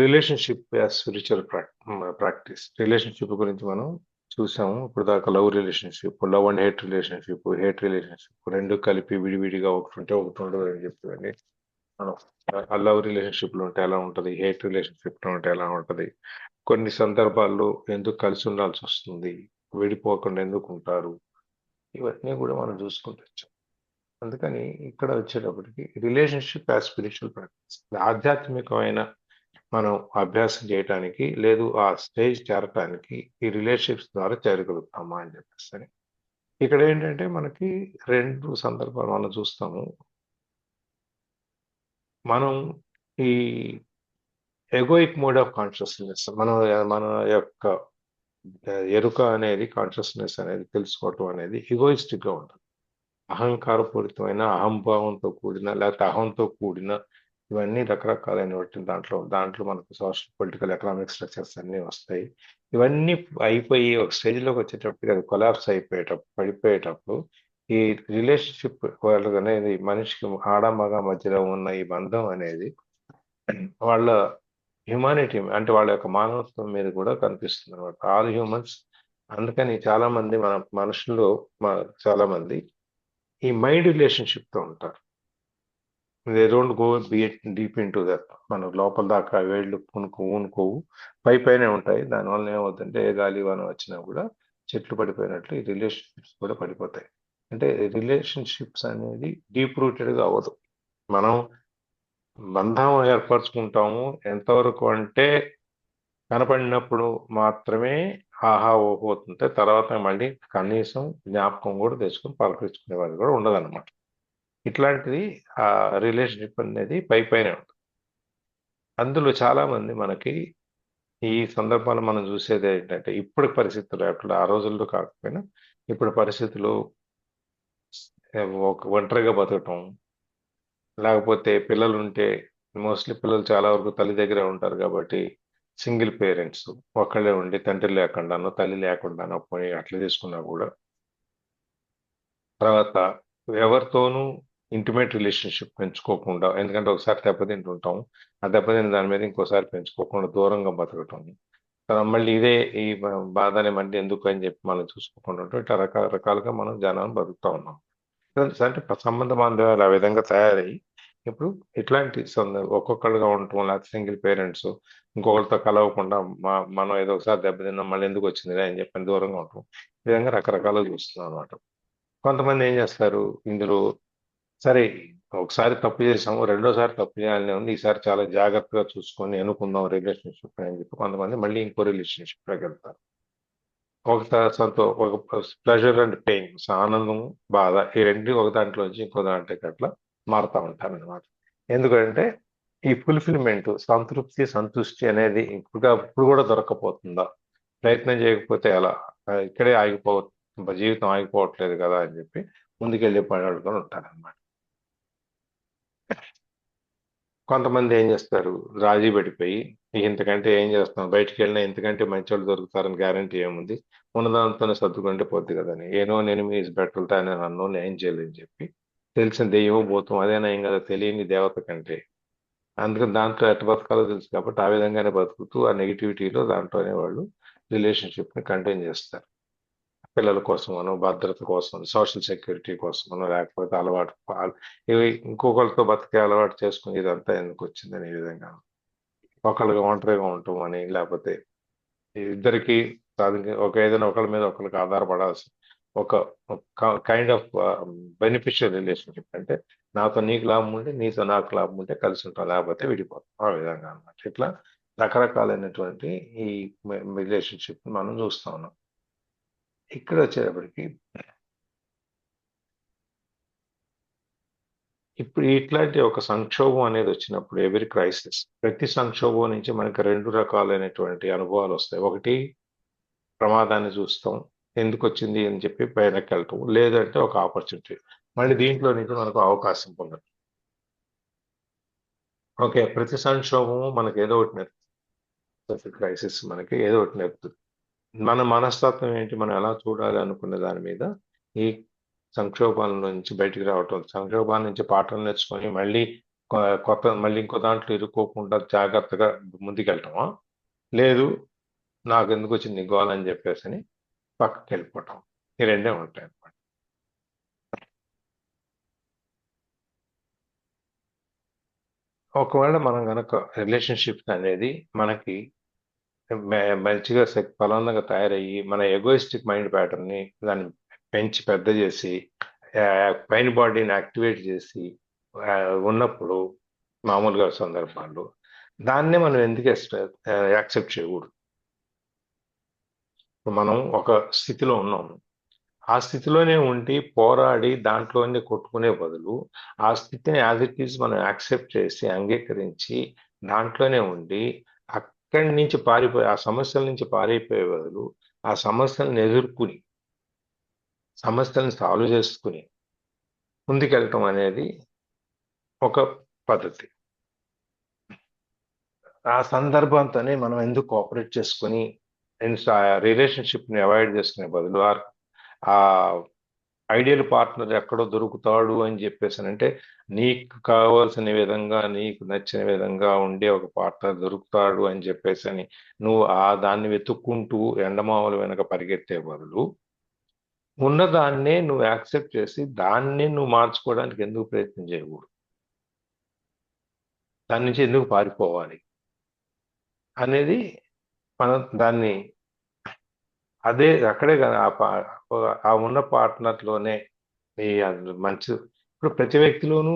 Relationship as spiritual practice. Relationship గురించి మనం చూసాము ఇప్పుడు దాకా. లవ్ అండ్ హేట్ రిలేషన్షిప్ రెండు కలిపి విడివిడిగా ఒకటి ఉంటే ఒకటి ఉండదు అని చెప్పి మనం ఆ లవ్ రిలేషన్షిప్ లో ఉంటే ఎలా ఉంటది, హేట్ రిలేషన్షిప్ లో ఉంటే ఎలా ఉంటది, కొన్ని సందర్భాల్లో ఎందుకు కలిసి ఉండాల్సి వస్తుంది, విడిపోకుండా ఎందుకు ఉంటారు, ఇవన్నీ కూడా మనం చూసుకుంటూ వచ్చాం. అందుకని ఇక్కడ వచ్చేటప్పటికి రిలేషన్షిప్ యాజ్ స్పిరిచువల్ ప్రాక్టీస్, ఆధ్యాత్మికమైన మనం అభ్యాసం చేయటానికి లేదు ఆ స్టేజ్ చేరటానికి ఈ రిలేషన్షిప్స్ ద్వారా చేరగలుగుతామా అని చెప్పేసి. ఇక్కడ ఏంటంటే మనకి రెండు సందర్భాలు మనం చూస్తాము. మనం ఈ ఎగోయిక్ మోడ్ ఆఫ్ కాన్షియస్నెస్, మన యొక్క ఎరుక అనేది, కాన్షియస్నెస్ అనేది తెలుసుకోవటం అనేది egoistic గా ఉంటుంది. అహంకారపూరితమైన అహంభావంతో కూడిన లేకపోతే అహంతో కూడిన ఇవన్నీ రకరకాలైనటువంటి దాంట్లో దాంట్లో మనకు సోషల్ పొలిటికల్ ఎకనామిక్ స్ట్రక్చర్స్ అన్నీ వస్తాయి. ఇవన్నీ అయిపోయి ఒక స్టేజ్లోకి వచ్చేటప్పటికి అది కొలాప్స్ పడిపోయేటప్పుడు ఈ రిలేషన్షిప్ వాళ్ళకి అనేది మనిషికి ఆడ మగ మధ్యలో ఉన్న ఈ బంధం అనేది వాళ్ళ హ్యుమానిటీ అంటే వాళ్ళ యొక్క మానవత్వం మీద కూడా కనిపిస్తుంది అనమాట. All humans. అందుకని చాలా మంది మన మనుషుల్లో చాలా మంది ఈ మైండ్ రిలేషన్షిప్ తో ఉంటారు. They don't go deep in to that. మన లోపల దాకా వేళ్ళు ఊనుకోవు, పైనే ఉంటాయి. దానివల్ల ఏమవుతుందంటే ఏ గాలి వాన వచ్చినా కూడా చెట్లు పడిపోయినట్లు ఈ రిలేషన్షిప్స్ కూడా పడిపోతాయి. అంటే రిలేషన్షిప్స్ అనేది డీప్ రూటెడ్ గా అవ్వదు. మనం బంధం ఏర్పరచుకుంటాము ఎంతవరకు అంటే కనపడినప్పుడు మాత్రమే ఆహా ఓహో అవుతుంటే తర్వాత మళ్ళీ కనీసం జ్ఞాపకం కూడా తెచ్చుకొని పలకరించుకునే వాళ్ళు కూడా ఉండదన్నమాట. ఇట్లాంటిది ఆ రిలేషన్షిప్ అనేది పైనే ఉంటుంది. అందులో చాలా మంది మనకి ఈ సందర్భాలు మనం చూసేది ఏంటంటే ఇప్పుడు పరిస్థితులు అప్పుడు ఆ రోజుల్లో కాకపోయినా ఇప్పుడు పరిస్థితులు ఒక ఒంటరిగా బతకటం, లేకపోతే పిల్లలు ఉంటే మోస్ట్లీ పిల్లలు చాలా వరకు తల్లి దగ్గరే ఉంటారు కాబట్టి సింగిల్ పేరెంట్స్ ఒక్కళ్ళే ఉండి తండ్రి లేకుండానో తల్లి లేకుండానో పోయి అట్లా తీసుకున్నా కూడా తర్వాత ఎవరితోనూ ఇంటిమేట్ రిలేషన్షిప్ పెంచుకోకుండా, ఎందుకంటే ఒకసారి దెబ్బతింటుంటాం, ఆ దెబ్బతిన్న దాని మీద ఇంకోసారి పెంచుకోకుండా దూరంగా బతకటం, మళ్ళీ ఇదే ఈ బాధని మళ్ళీ ఎందుకు అని చెప్పి మనం చూసుకోకుండా ఉంటాం. ఇట్లా రకరకాలుగా మనం జనాన్ని బతుకుతా ఉన్నాం. అంటే సంబంధ బాంధవ్యాలు ఆ విధంగా తయారయ్యి ఇప్పుడు ఇట్లాంటి ఒక్కొక్కరుగా ఉండటం, లేకపోతే సింగిల్ పేరెంట్స్ ఇంకొకరితో కలవకుండా మనం ఏదో ఒకసారి దెబ్బతిన్నాం మళ్ళీ ఎందుకు వచ్చింది అని చెప్పని దూరంగా ఉంటాం. ఈ విధంగా రకరకాలుగా చూస్తున్నాం అనమాట. కొంతమంది ఏం చేస్తారు ఇందులో, సరే ఒకసారి తప్పు చేసాము రెండోసారి తప్పు చేయాలని ఉంది, ఈసారి చాలా జాగ్రత్తగా చూసుకొని అనుకుందాం రిలేషన్షిప్ అని చెప్పి కొంతమంది మళ్ళీ ఇంకో రిలేషన్షిప్ లోకి వెళ్తారు. ఒక ప్లెజర్ అండ్ పెయిన్, ఆనందం బాధ ఈ రెండు ఒక దాంట్లోంచి ఇంకో దాంట్లోకి అట్లా మారుతా ఉంటారు అనమాట. ఎందుకంటే ఈ ఫుల్ఫిల్మెంట్, సంతృప్తి సంతుష్టి అనేది ఇప్పుడు కూడా దొరకపోతుందా, ప్రయత్నం చేయకపోతే ఎలా, ఇక్కడే జీవితం ఆగిపోవట్లేదు కదా అని చెప్పి ముందుకెళ్ళి పని కూడా ఉంటారు అనమాట. కొంతమంది ఏం చేస్తారు, రాజీ పడిపోయి ఇంతకంటే ఏం చేస్తాం, బయటికి వెళ్ళినా ఇంతకంటే మంచి వాళ్ళు దొరుకుతారని గ్యారంటీ ఏముంది, ఉన్నదాంతోనే సర్దుకుంటే పోద్ది కదని, a known enemy is better than unknown ఏం చేయలేని చెప్పి తెలిసిన దెయ్యం పోతాం అదేనా ఏం కదా తెలియని దేవత కంటే, అందుకని దాంట్లో ఎట్ట బతకాలో తెలుసు కాబట్టి ఆ విధంగానే బతుకుతూ ఆ నెగిటివిటీలో దాంట్లోనే వాళ్ళు రిలేషన్షిప్ ని కంటిన్యూ చేస్తారు. పిల్లల కోసమనో, భద్రత కోసం, సోషల్ సెక్యూరిటీ కోసమనో, లేకపోతే ఇవి ఇంకొకరితో బతికే అలవాటు చేసుకుని ఇదంతా ఎందుకు వచ్చిందని ఈ విధంగా ఒకళ్ళుగా ఒంటరిగా ఉండటం అని, లేకపోతే ఇద్దరికి ఒక ఏదైనా ఒకళ్ళ మీద ఒకరికి ఆధారపడాల్సి ఒక కైండ్ ఆఫ్ బెనిఫిషియల్ రిలేషన్షిప్, అంటే నాతో నీకు లాభం ఉంటే నీతో నాకు లాభం ఉంటే కలిసి ఉంటాం లేకపోతే విడిపోతాం, ఆ విధంగా అన్నమాట. ఇట్లా రకరకాలైనటువంటి ఈ రిలేషన్షిప్ మనం చూస్తా ఉన్నాం. ఇక్కడ వచ్చేటప్పటికి ఇప్పుడు ఇట్లాంటి ఒక సంక్షోభం అనేది వచ్చినప్పుడు, ఎవరి క్రైసిస్, ప్రతి సంక్షోభం నుంచి మనకి రెండు రకాలైనటువంటి అనుభవాలు వస్తాయి. ఒకటి ప్రమాదాన్ని చూస్తాం, ఎందుకు వచ్చింది అని చెప్పి వెనక్కి వెళ్తాం, లేదంటే ఒక ఆపర్చునిటీ, మళ్ళీ దీంట్లో నుంచి మనకు అవకాశం పొందడం. ఓకే, ప్రతి సంక్షోభము మనకి ఏదో ఒకటి నేర్పుతుంది. ప్రతి క్రైసిస్ మనకి ఏదో ఒకటి నేర్పుతుంది. మన మనస్తత్వం ఏంటి, మనం ఎలా చూడాలి అనుకునే దాని మీద ఈ సంక్షోభాల నుంచి బయటికి రావటం, సంక్షోభాల నుంచి పాఠం నేర్చుకొని మళ్ళీ కొత్త మళ్ళీ ఇంకో దాంట్లో ఇరుక్కోకుండా జాగ్రత్తగా ముందుకెళ్ళటమా? లేదు, నాకు ఎందుకు వచ్చింది ఈ గోల అని చెప్పేసి అని పక్కకి వెళ్ళిపోవటం. ఈ రెండే ఉంటాయి అన్నమాట. ఒకవేళ మనం కనుక రిలేషన్షిప్ అనేది మనకి మంచిగా బలవంతంగా తయారయ్యి మన ఎగోయిస్టిక్ మైండ్ ప్యాటర్న్ ని దాన్ని పెంచి పెద్ద చేసి పైన బాడీని యాక్టివేట్ చేసి ఆ, ఉన్నప్పుడు మామూలుగా సందర్భాల్లో దాన్నే మనం ఎందుకు యాక్సెప్ట్ చేయకూడదు. మనం ఒక స్థితిలో ఉన్నాము, ఆ స్థితిలోనే ఉండి పోరాడి దాంట్లోనే కొట్టుకునే బదులు ఆ స్థితిని యాజ్ ఇట్ ఈజ్ మనం యాక్సెప్ట్ చేసి అంగీకరించి దాంట్లోనే ఉండి అక్కడి నుంచి పారిపోయి ఆ సమస్యల నుంచి పారిపోయే బదులు ఆ సమస్యలను ఎదుర్కొని సమస్యలను సాల్వ్ చేసుకుని ముందుకెళ్ళటం అనేది ఒక పద్ధతి. ఆ సందర్భంతోనే మనం ఎందుకు కోఆపరేట్ చేసుకుని రిలేషన్షిప్ ని అవాయిడ్ చేసుకునే బదులు ఆ ఐడియల్ పార్ట్నర్ ఎక్కడో దొరుకుతాడు అని చెప్పేసి అంటే నీకు కావాల్సిన విధంగా నీకు నచ్చిన విధంగా ఉండే ఒక పార్ట్నర్ దొరుకుతాడు అని చెప్పేసి అని నువ్వు దాన్ని వెతుక్కుంటూ ఎండమావుల వెనక పరిగెత్తే బదులు ఉన్నదాన్నే నువ్వు యాక్సెప్ట్ చేసి దాన్నే నువ్వు మార్చుకోవడానికి ఎందుకు ప్రయత్నం చేయకూడదు? దాని నుంచి ఎందుకు పారిపోవాలి అనేది మనం దాన్ని అదే అక్కడే కదా ఆ ఉన్న పార్ట్నర్లోనే ఈ మంచి ఇప్పుడు ప్రతి వ్యక్తిలోనూ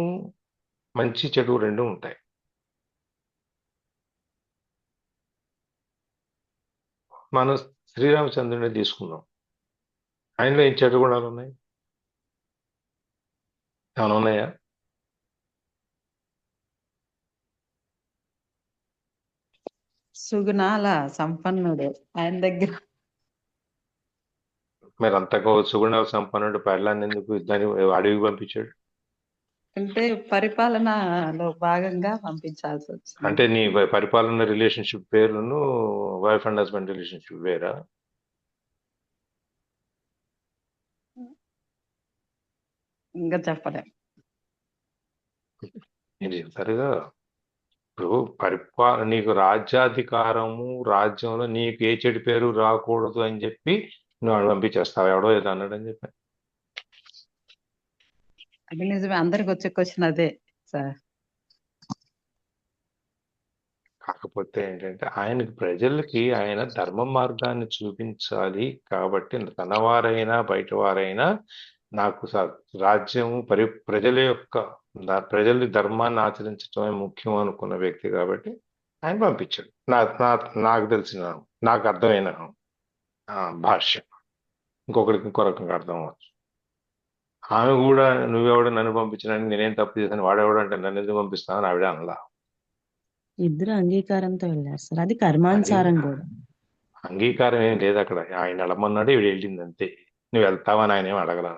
మంచి చెడు రెండు ఉంటాయి. మనం శ్రీరామచంద్రుడిని తీసుకుందాం, ఆయనలో ఏం చెడు గుణాలు ఉన్నాయి? ఏమైనా ఉన్నాయా? సుగుణాల సంపన్నుడు ఆయన దగ్గర. మరి అంతగా సుగుణాల సంపన్నుడు పెళ్ళాన్ని ఎందుకు దాన్ని అడవికి పంపించాడు? అంటే పరిపాలనలో భాగంగా పంపించాల్సి వచ్చింది. అంటే నీ పరిపాలన రిలేషన్షిప్ పేరును వైఫ్ అండ్ హస్బెండ్ రిలేషన్షిప్ వేరా? ఇంకా చెప్పలేం. నేను చెప్తారుగా, ఇప్పుడు నీకు రాజ్యాధికారము రాజ్యంలో నీకు ఏ చెడు పేరు రాకూడదు అని చెప్పి నువ్వు వాడు పంపించేస్తావు, ఎవడో ఏదో అన్నాడని చెప్పి. అది నిజమే, అందరికి వచ్చే క్వశ్చన్ అదే సార్. కాకపోతే ఏంటంటే ఆయనకి ప్రజలకి ఆయన ధర్మ మార్గాన్ని చూపించాలి కాబట్టి తన వారైనా బయట వారైనా నాకు రాజ్యము ప్రజల యొక్క ప్రజల ధర్మాన్ని ఆచరించడమే ముఖ్యం అనుకున్న వ్యక్తి కాబట్టి ఆయన పంపించాడు. నాకు తెలిసిన నాకు అర్థమైన భాష్య ఇంకొకరికి ఇంకో రకంగా అర్థం అవ్వచ్చు. ఆమె కూడా నువ్వెవడు నన్ను పంపించడానికి నేనేం తప్పు చేశాను, వాడెవడు అంటే నన్ను ఎందుకు పంపిస్తానని ఆవిడ అనలా. ఇద్దరు అంగీకారంతో వెళ్ళారు సార్, అది అది కర్మానుసారం కూడా. అంగీకారం ఏం లేదు అక్కడ. ఆయన వెళ్ళమన్నాడు, ఇవి వెళ్ళింది అంతే. నువ్వు వెళ్తావని ఆయన ఏం అడగల.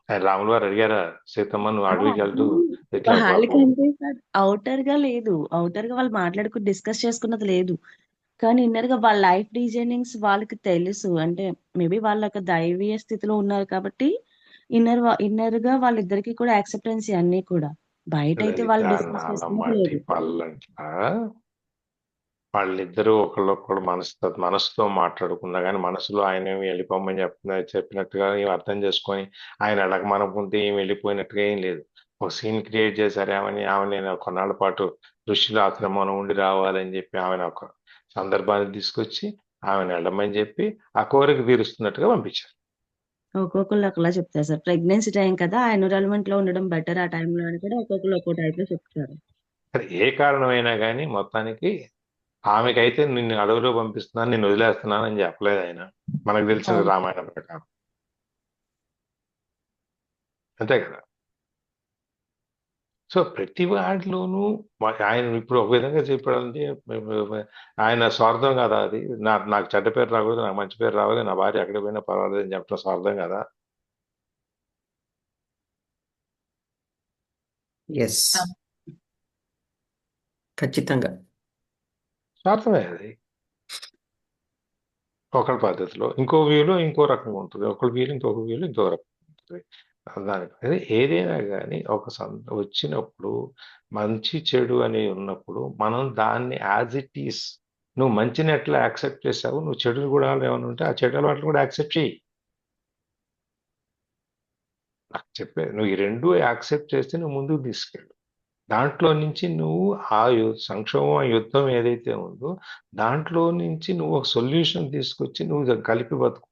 ఆయన రాములు వారు అడిగారా, సీతమ్మ నువ్వు అడవికి వెళ్తూ ఇట్లా వాళ్ళకంటే సార్ అవుటర్ గా లేదు, అవుటర్ గా వాళ్ళు మాట్లాడుకుని డిస్కస్ చేసుకున్నది లేదు, కానీ ఇన్నర్ గా వాళ్ళ లైఫ్ రీజనింగ్స్ వాళ్ళకి తెలుసు. అంటే మేబీ వాళ్ళ ఒక దైవీయ స్థితిలో ఉన్నారు కాబట్టి ఇన్నర్ గా వాళ్ళిద్దరికి కూడా యాక్సెప్టెన్సీ అన్ని కూడా. బయట అయితే వాళ్ళు లలిత డిస్కస్ చేసుకున్నది నాలమ్మటి లేదు. పళ్ళంట వాళ్ళిద్దరూ ఒకళ్ళొకళ్ళు మనసుతో మాట్లాడుకున్నా కానీ మనసులో ఆయన ఏమి వెళ్ళిపోమని చెప్పినట్టుగా ఏం అర్థం చేసుకొని ఆయన అడగమనుకుంటే ఏం వెళ్ళిపోయినట్టుగా ఏం లేదు. ఒక సీన్ క్రియేట్ చేశారు ఆమె నేను కొన్నాళ్ళ పాటు ఋషుల ఆశ్రమంలో ఉండి రావాలని చెప్పి ఆమెను ఒక సందర్భాన్ని తీసుకొచ్చి ఆమెను వెళ్ళమని చెప్పి ఆ కోరిక తీరుస్తున్నట్టుగా పంపించారు. ఒక్కొక్కళ్ళు ఒకలా చెప్తారు సార్. ప్రెగ్నెన్సీ టైం కదా, ఆ ఎన్విరాన్మెంట్ లో ఉండడం బెటర్ ఆ టైంలో అని కూడా ఒక్కొక్కరు ఒక్కో టైప్ లో చెప్తారు. సరే, ఏ కారణమైనా కానీ మొత్తానికి ఆమెకైతే నిన్ను అడవిలో పంపిస్తున్నాను నిన్ను వదిలేస్తున్నాను అని చెప్పలేదు ఆయన, మనకు తెలిసిన అవును. రామాయణం ప్రకారం. అంతే కదా. సో ప్రతి వాటిలోనూ ఆయన ఇప్పుడు ఒక విధంగా చెప్పాడంటే ఆయన స్వార్థం కదా అది. నాకు చెడ్డ పేరు రాకూడదు, నాకు మంచి పేరు రావాలి, నా భార్య ఎక్కడికి పోయినా పర్వాలేదు అని చెప్పడం స్వార్థం కదా. ఎస్, ఖచ్చితంగా స్వార్థమే అది. ఒకళ్ళ పద్ధతిలో ఇంకో వ్యూలో ఇంకో రకంగా ఉంటుంది, ఒకళ్ళ వ్యూలో ఇంకొక వ్యూలో ఇంకో రకంగా ఉంటుంది. దానికి అదే ఏదైనా గానీ వచ్చినప్పుడు మంచి, చెడు అని ఉన్నప్పుడు మనం దాన్ని యాజ్ ఇట్ ఈస్ నువ్వు మంచిని ఎట్లా యాక్సెప్ట్ చేసావో, నువ్వు చెడు గుణాలు ఏమైనా ఉంటే ఆ చెడు అలవాట్లు కూడా యాక్సెప్ట్ చెయ్యి. నాకు చెప్పేది నువ్వు ఈ 2 యాక్సెప్ట్ చేస్తే నువ్వు ముందుకు తీసుకెళ్ళు. దాంట్లో నుంచి నువ్వు సంక్షోభం, ఆ యుద్ధం ఏదైతే ఉందో దాంట్లో నుంచి నువ్వు ఒక సొల్యూషన్ తీసుకొచ్చి నువ్వు కలిపి బతుకు.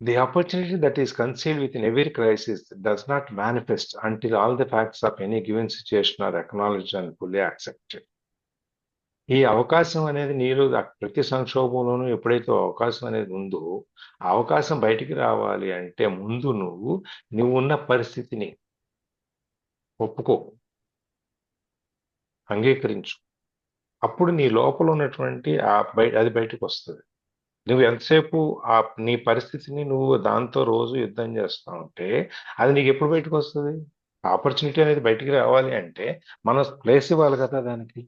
The opportunity that is concealed within every crisis does not manifest until all the facts of any given situation are acknowledged and fully accepted. ఈ అవకాశం అనేది నీలో ప్రతి సంక్షోభంలోనూ ఎప్పుడైతే అవకాశం అనేది ఉందో, ఆ అవకాశం బయటికి రావాలి అంటే ముందు నువ్వు ఉన్న పరిస్థితిని ఒప్పుకో, అంగీకరించు. అప్పుడు నీ లోపల ఉన్నటువంటి అది బయటకు వస్తుంది. నువ్వు ఎంతసేపు నీ పరిస్థితిని నువ్వు దాంతో రోజు యుద్ధం చేస్తా ఉంటే అది నీకు ఎప్పుడు బయటకు వస్తుంది? ఆపర్చునిటీ అనేది బయటికి రావాలి అంటే మనం ప్లేస్ ఇవ్వాలి కదా దానికి.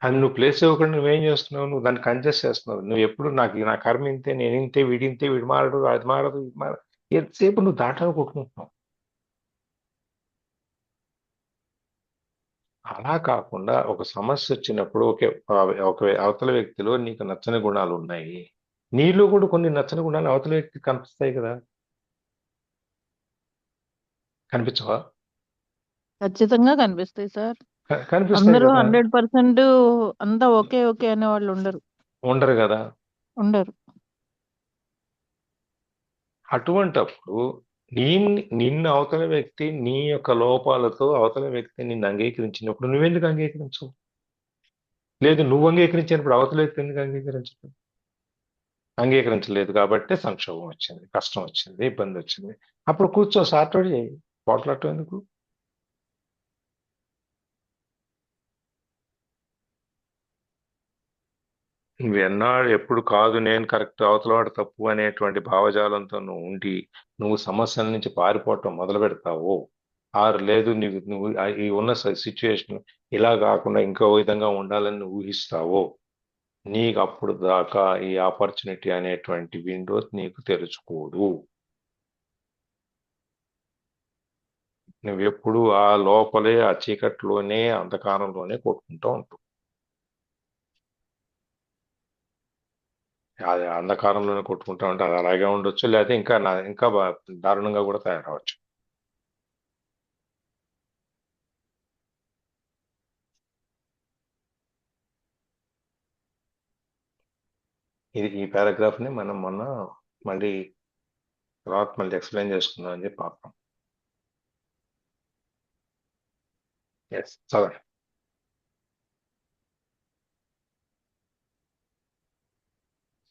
అది నువ్వు ప్లేస్ ఇవ్వకుండా నువ్వేం చేస్తున్నావు? నువ్వు దాన్ని కంజెస్ట్ చేస్తున్నావు. నువ్వు ఎప్పుడు నా కర్మ ఇంతే, నేను ఇంతే, వీడింతే, వీడు మారడు, అది మారదు, ఇది మారదు. ఎంతసేపు నువ్వు దాంట్లో కొట్టుకుంటున్నావు. అలా కాకుండా ఒక సమస్య వచ్చినప్పుడు ఒక అవతల వ్యక్తిలో నీకు నచ్చని గుణాలు ఉన్నాయి, నీలో కూడా కొన్ని నచ్చని గుణాలు అవతల వ్యక్తికి కనిపిస్తాయి కదా, కనిపించవా? ఖచ్చితంగా కనిపిస్తాయి సార్. కనిపిస్తాయి అందరూ కదా. 100% అంతా ఓకే ఓకే అనే వాళ్ళు ఉండరు కదా. ఉండరు. అటువంటప్పుడు నిన్ను అవతల వ్యక్తి నీ యొక్క లోపాలతో అవతల వ్యక్తి నిన్ను అంగీకరించినప్పుడు నువ్వెందుకు అంగీకరించవు? లేదు, నువ్వు అంగీకరించినప్పుడు అవతల వ్యక్తి ఎందుకు అంగీకరించదు? అంగీకరించలేదు కాబట్టి సంక్షోభం వచ్చింది, కష్టం వచ్చింది, ఇబ్బంది వచ్చింది. అప్పుడు కూర్చో, సార్ట్అవుట్ చేయి. పోట్లాడటం ఎందుకు? నువ్వు ఎప్పుడు కాదు నేను కరెక్ట్, అవతలవాడు తప్పు అనేటువంటి భావజాలంతో నువ్వు సమస్యల నుంచి పారిపోవటం మొదలు పెడతావు, లేదు నువ్వు ఈ ఉన్న సిచ్యువేషన్ ఇలా కాకుండా ఇంకో విధంగా ఉండాలని నువ్వు ఊహిస్తావో, నీకు అప్పుడు దాకా ఈ ఆపర్చునిటీ అనేటువంటి విండో నీకు తెరుచుకోదు. నువ్వు ఎప్పుడు ఆ లోపలే, ఆ చీకట్లోనే, అంధకారంలోనే కొట్టుకుంటూ ఉంటావు. అది అంధకారంలోనే కొట్టుకుంటా ఉంటే అది అలాగే ఉండొచ్చు, లేకపోతే ఇంకా దారుణంగా కూడా తయారవచ్చు. ఈ పారాగ్రాఫ్ ని మనం మళ్ళీ తర్వాత ఎక్స్ప్లెయిన్ చేసుకుందాం అని చెప్పి పాపం. ఎస్, చదవండి.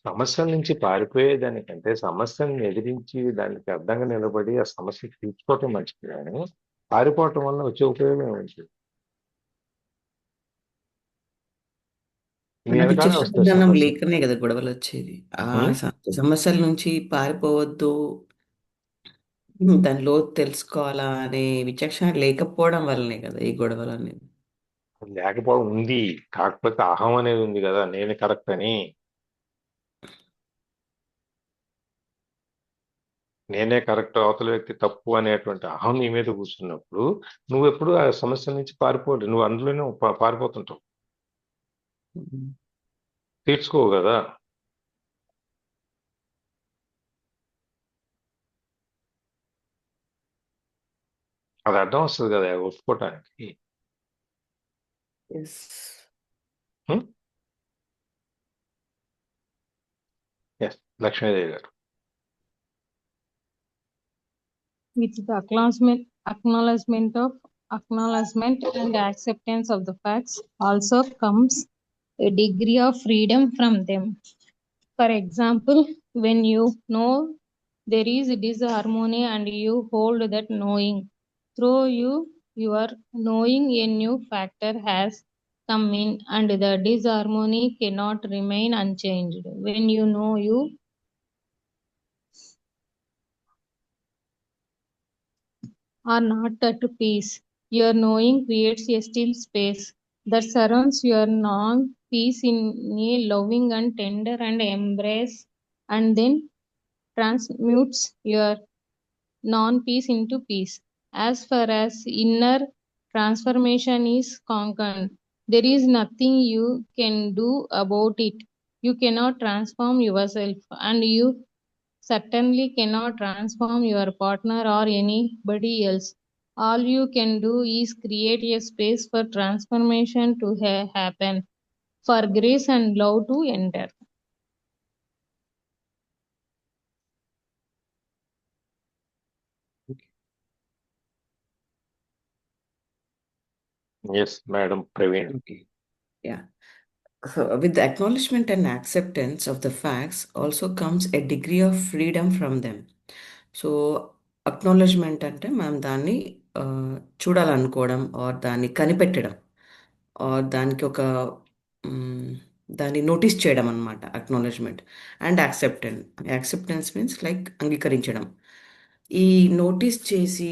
సమస్యల నుంచి పారిపోయేదానికంటే సమస్యలను ఎదిరించి దానికి అర్థంగా నిలబడి ఆ సమస్య తీర్చుకోవటం మంచిది, కానీ పారిపోవటం వల్ల వచ్చే ఉపయోగం ఏంటి? మీ మనకి వెనకాలే వస్తుంది విచక్షణ సమస్య. లేకనే కదా గొడవలు వచ్చేది. ఆ సమస్యల నుంచి పారిపోవద్దు, దాని లోతు తెలుసుకోవాలా అనే విచక్షణ లేకపోవడం వల్లనే కదా ఈ గొడవలు అనేది. లేకపోవడం ఉంది, కాకపోతే అహం అనేది ఉంది కదా, నేను కరెక్ట్ అని. నేనే కరెక్ట్, అవతల వ్యక్తి తప్పు అనేటువంటి అహం నీ మీద కూర్చున్నప్పుడు నువ్వు ఎప్పుడు ఆ సమస్య నుంచి పారిపోలేదు, నువ్వు అందులోనే పారిపోతుంటావు, తీర్చుకోవు కదా. అది అడ్డం వస్తుంది కదా ఒప్పుకోవటానికి. ఎస్, లక్ష్మీదేవి గారు. With the acknowledgement and acceptance of the facts also comes a degree of freedom from them. For example, when you know there is disharmony and you hold that knowing, through your knowing a new factor has come in and the disharmony cannot remain unchanged. When you know you are not at peace, Your knowing creates a still space that surrounds your non-peace in a loving and tender and embrace, and then transmutes your non-peace into peace. As far as inner transformation is concerned, there is nothing you can do about it. You cannot transform yourself, and you certainly cannot transform your partner or anybody else. All you can do is create a space for transformation to happen, for grace and love to enter. Yes, Madam Praveen. Okay. Yeah. So, with the acknowledgement and acceptance of the facts also comes a degree of freedom from them. So acknowledgement అంటే మనం దాన్ని చూడాలనుకోవడం are దాన్ని కనిపెట్టడం are దానికి ఒక మ్, దాన్ని notice చేయడం అనమాట acknowledgement. And acceptance means like అంగీకరించడం. ఈ నోటీస్ చేసి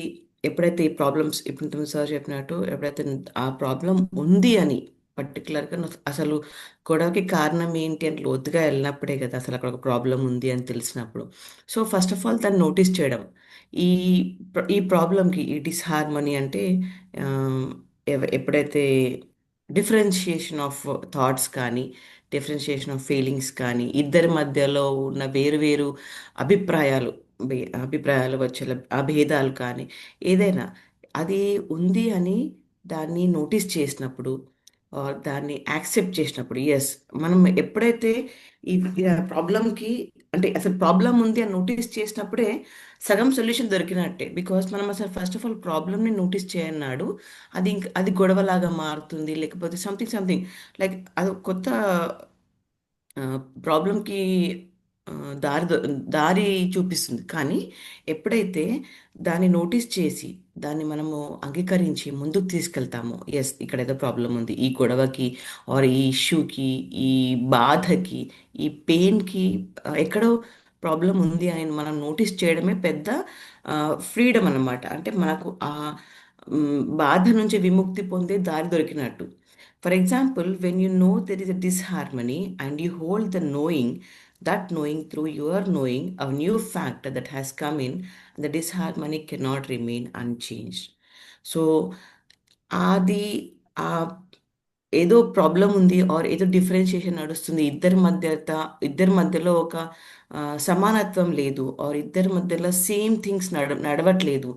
ఎప్పుడైతే ఈ ప్రాబ్లమ్స్ ఇప్పుడు సార్ చెప్పినట్టు ఎప్పుడైతే ఆ ప్రాబ్లం ఉంది అని పర్టికులర్గా అసలు గొడవకి కారణం ఏంటి అని లోతుగా వెళ్ళినప్పుడే కదా అసలు అక్కడ ఒక ప్రాబ్లం ఉంది అని తెలిసినప్పుడు. సో ఫస్ట్ ఆఫ్ ఆల్ దాన్ని నోటీస్ చేయడం. ఈ ఈ ప్రాబ్లంకి ఈ డిస్హార్మనీ అంటే ఆ, ఎప్పుడైతే డిఫరెన్షియేషన్ ఆఫ్ థాట్స్ కానీ డిఫరెన్షియేషన్ ఆఫ్ ఫీలింగ్స్ కానీ ఇద్దరి మధ్యలో ఉన్న వేరు వేరు అభిప్రాయాలు అభిప్రాయాలు వచ్చే అభేదాలు కానీ ఏదైనా అది ఉంది అని దాన్ని నోటీస్ చేసినప్పుడు దాన్ని యాక్సెప్ట్ చేసినప్పుడు ఎస్ మనం ఎప్పుడైతే ఈ ప్రాబ్లంకి అంటే అసలు ప్రాబ్లం ఉంది అని నోటీస్ చేసినప్పుడే సగం సొల్యూషన్ దొరికినట్టే. బికాస్ మనం అసలు ఫస్ట్ ఆఫ్ ఆల్ ప్రాబ్లమ్ని నోటీస్ చేయన్నాడు అది అది గొడవలాగా మారుతుంది లేకపోతే సంథింగ్ సంథింగ్ లైక్ అది కొత్త ప్రాబ్లంకి దారి దారి చూపిస్తుంది. కానీ ఎప్పుడైతే దాన్ని నోటీస్ చేసి దాన్ని మనము అంగీకరించి ముందుకు తీసుకెళ్తామో ఎస్ ఇక్కడ ఏదో ప్రాబ్లం ఉంది ఈ గొడవకి ఆర్ ఈ ఇష్యూకి ఈ బాధకి ఈ పెయిన్కి ఎక్కడో ప్రాబ్లం ఉంది అని మనం నోటీస్ చేయడమే పెద్ద ఫ్రీడమ్ అన్నమాట. అంటే మనకు ఆ బాధ నుంచి విముక్తి పొందే దారి దొరికినట్టు. For example when you know there is a disharmony and you hold the knowing, that knowing through your knowing a new fact that has come in, the disharmony cannot remain unchanged. So అది ఆ ఏదో problem ఉంది are ఏదో differentiation నడుస్తుంది ఇద్దరి మధ్యలో ఒక సమానత్వం లేదు ఆర్ ఇద్దరి మధ్యలో సేమ్ థింగ్స్ నడవట్లేదు,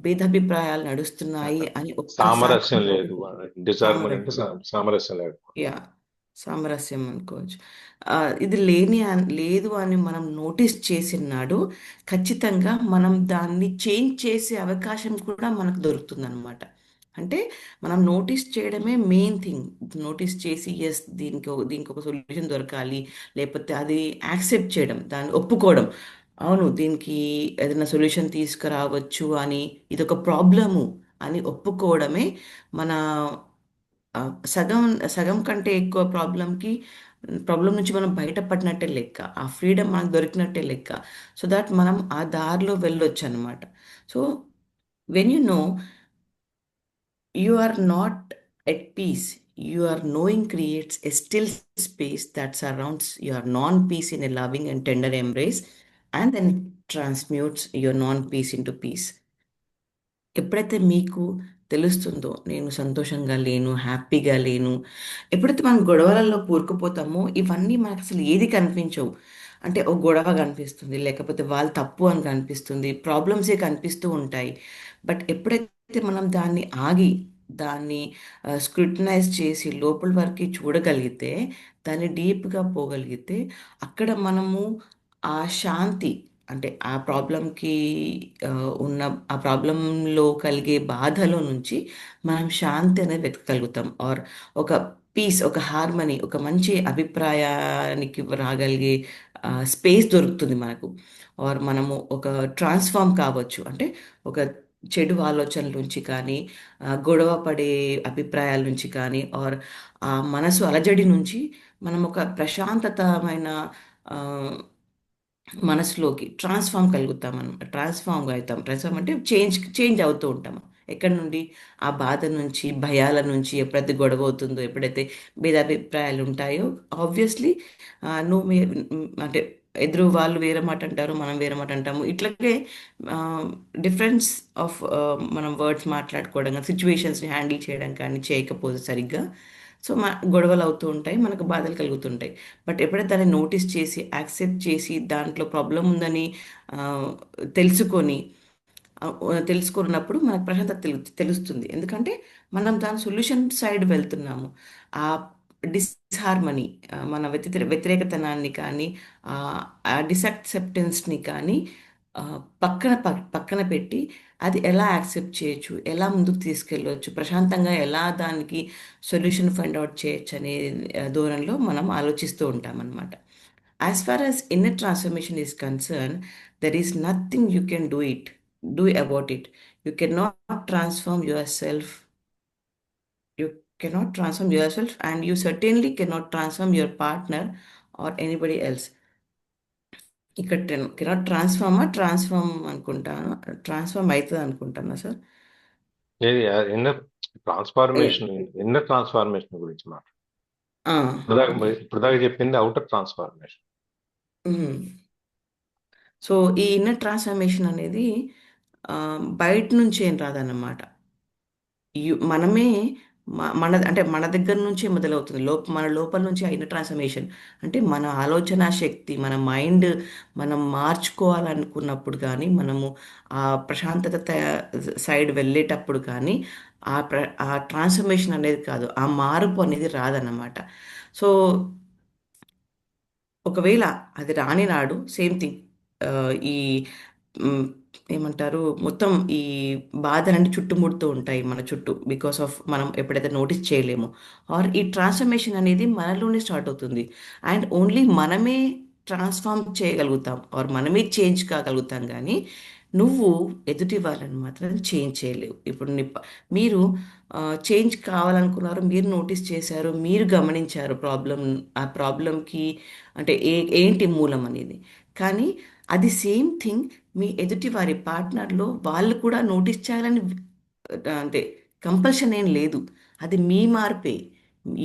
భేదాభిప్రాయాలు నడుస్తున్నాయి అని సామరస్యం ఒక్కసారి లేదు. డిజార్మనీ అంటే సామరస్యం లేదు. యా సామరస్యం అనుకోవచ్చు. ఇది లేదు అని మనం నోటీస్ చేసినాడు ఖచ్చితంగా మనం దాన్ని చేంజ్ చేసే అవకాశం కూడా మనకు దొరుకుతుంది అనమాట. అంటే మనం నోటీస్ చేయడమే మెయిన్ థింగ్. నోటీస్ చేసి ఎస్ దీనికి ఒక సొల్యూషన్ దొరకాలి లేకపోతే అది యాక్సెప్ట్ చేయడం, దాన్ని ఒప్పుకోవడం, అవును దీనికి ఏదైనా సొల్యూషన్ తీసుకురావచ్చు అని, ఇదొక ప్రాబ్లము అని ఒప్పుకోవడమే మన ఆ, సగం సగం కంటే ఎక్కువ ప్రాబ్లం నుంచి మనం బయటపడినట్టే లెక్క, ఆ ఫ్రీడమ్ మనకు దొరికినట్టే లెక్క. సో దట్ మనం ఆ దారిలో వెళ్ళొచ్చు అనమాట. So when you know you are not at peace, your knowing creates a still space that surrounds your non-peace in a loving and tender embrace, and then transmutes your non-peace into peace. ఎప్పుడైతే మీకు తెలుస్తుందో నేను సంతోషంగా లేను, హ్యాపీగా లేను, ఎప్పుడైతే మనం గొడవలలో కూరుకుపోతామో ఇవన్నీ మనకు అసలు ఏది కనిపించవు. అంటే ఒక గొడవ కనిపిస్తుంది లేకపోతే వాళ్ళు తప్పు అని కనిపిస్తుంది, ప్రాబ్లమ్సే కనిపిస్తూ ఉంటాయి. బట్ ఎప్పుడైతే మనం దాన్ని ఆగి దాన్ని స్క్రూటనైజ్ చేసి లోపల వరకు చూడగలిగితే, దాన్ని డీప్గా పోగలిగితే అక్కడ మనము ఆ శాంతి అంటే ఆ ప్రాబ్లంకి ఉన్న ఆ ప్రాబ్లంలో కలిగే బాధలో నుంచి మనం శాంతి అనేది వెతకగలుగుతాం ఆర్ ఒక పీస్, ఒక హార్మనీ, ఒక మంచి అభిప్రాయానికి రాగలిగే స్పేస్ దొరుకుతుంది మనకు. ఆర్ మనము ఒక ట్రాన్స్ఫార్మ్ కావచ్చు. అంటే ఒక చెడు ఆలోచనల నుంచి కానీ గొడవ పడే అభిప్రాయాల నుంచి కానీ ఆర్ ఆ మనసు అలజడి నుంచి మనం ఒక ప్రశాంతతమైన ఆ, మనసులోకి ట్రాన్స్ఫార్మ్ అవుతాం. ట్రాన్స్ఫార్మ్ అంటే చేంజ్ అవుతూ ఉంటాం. ఎక్కడి నుండి? ఆ బాధ నుంచి, భయాల నుంచి, ఎప్పుడైతే గొడవ అవుతుందో, ఎప్పుడైతే భేదాభిప్రాయాలు ఉంటాయో ఆబ్వియస్లీ నువ్వు అంటే ఎదురు వాళ్ళు వేరే మాట అంటారు, మనం వేరే మాట అంటాము. ఇట్లాగే డిఫరెన్స్ ఆఫ్ మనం వర్డ్స్ మాట్లాడుకోవడం కానీ, సిచ్యువేషన్స్ని హ్యాండిల్ చేయడం కానీ చేయకపోతే సరిగ్గా సో గొడవలు అవుతూ ఉంటాయి, మనకు బాధలు కలుగుతుంటాయి. బట్ ఎప్పుడైతే దాన్ని నోటీస్ చేసి యాక్సెప్ట్ చేసి దాంట్లో ప్రాబ్లం ఉందని ఆ, తెలుసుకొని తెలుసుకున్నప్పుడు మనకు ప్రశాంతత తెలుస్తుంది. ఎందుకంటే మనం దాని సొల్యూషన్ సైడ్ వెళ్తున్నాము. ఆ డిస్హార్మనీ, మన వ్యతిరేకతనాన్ని కానీ ఆ డిసక్సెప్టెన్స్ని కానీ ఆ, పక్కన పెట్టి అది ఎలా యాక్సెప్ట్ చేయొచ్చు, ఎలా ముందుకు తీసుకెళ్ళవచ్చు, ప్రశాంతంగా ఎలా దానికి సొల్యూషన్ ఫైండ్ అవుట్ చేయొచ్చు అనే ధోరణిలో మనం ఆలోచిస్తూ ఉంటాం అన్నమాట. As far as inner transformation is concerned, there is nothing you can do about it. You cannot transform yourself. You cannot transform yourself, and you certainly cannot transform your partner or anybody else. ఇక్కడ cannot transform అనుకుంటాను, transform అవుతుంది అనుకుంటాను sir. ఏది inner transformation గురించి మాట. ఇప్పుడు దాకా చెప్పింది అవుటర్ ట్రాన్స్ఫార్మేషన్. సో ఈ ఇన్నర్ ట్రాన్స్ఫర్మేషన్ అనేది బయట నుంచి ఏం రాదన్నమాట. మనమే అంటే మన దగ్గర నుంచే మొదలవుతుంది. మన లోపల నుంచి అయిన ట్రాన్స్ఫర్మేషన్ అంటే మన ఆలోచన శక్తి, మన మైండ్ మనం మార్చుకోవాలనుకున్నప్పుడు కానీ, మనము ఆ ప్రశాంతత సైడ్ వెళ్ళేటప్పుడు కానీ ఆ ట్రాన్స్ఫర్మేషన్ అనేది కాదు, ఆ మార్పు అనేది రాదన్నమాట. సో ఒకవేళ అది రాని నాడు సేమ్ థింగ్ ఈ ఏమంటారు, మొత్తం ఈ బాధలన్నీ చుట్టుముడుతూ ఉంటాయి మన చుట్టూ, బికాస్ ఆఫ్ మనం ఎప్పుడైతే నోటీస్ చేయలేమో ఆర్ ఈ ట్రాన్స్ఫర్మేషన్ అనేది మనలోనే స్టార్ట్ అవుతుంది. అండ్ ఓన్లీ మనమే ట్రాన్స్ఫార్మ్ చేయగలుగుతాం ఆర్ మనమే చేంజ్ కాగలుగుతాం. కానీ నువ్వు ఎదుటి వాళ్ళని మాత్రం చేంజ్ చేయలేవు. ఇప్పుడు మీరు చేంజ్ కావాలనుకున్నారు, మీరు నోటీస్ చేశారు, మీరు గమనించారు ఆ ప్రాబ్లంకి అంటే ఏంటి మూలం అనేది. కానీ అది సేమ్ థింగ్ మీ ఎదుటి వారి పార్ట్నర్లో వాళ్ళు కూడా నోటీస్ చేయాలని అంటే కంపల్షన్ ఏం లేదు. అది మీ మార్పే.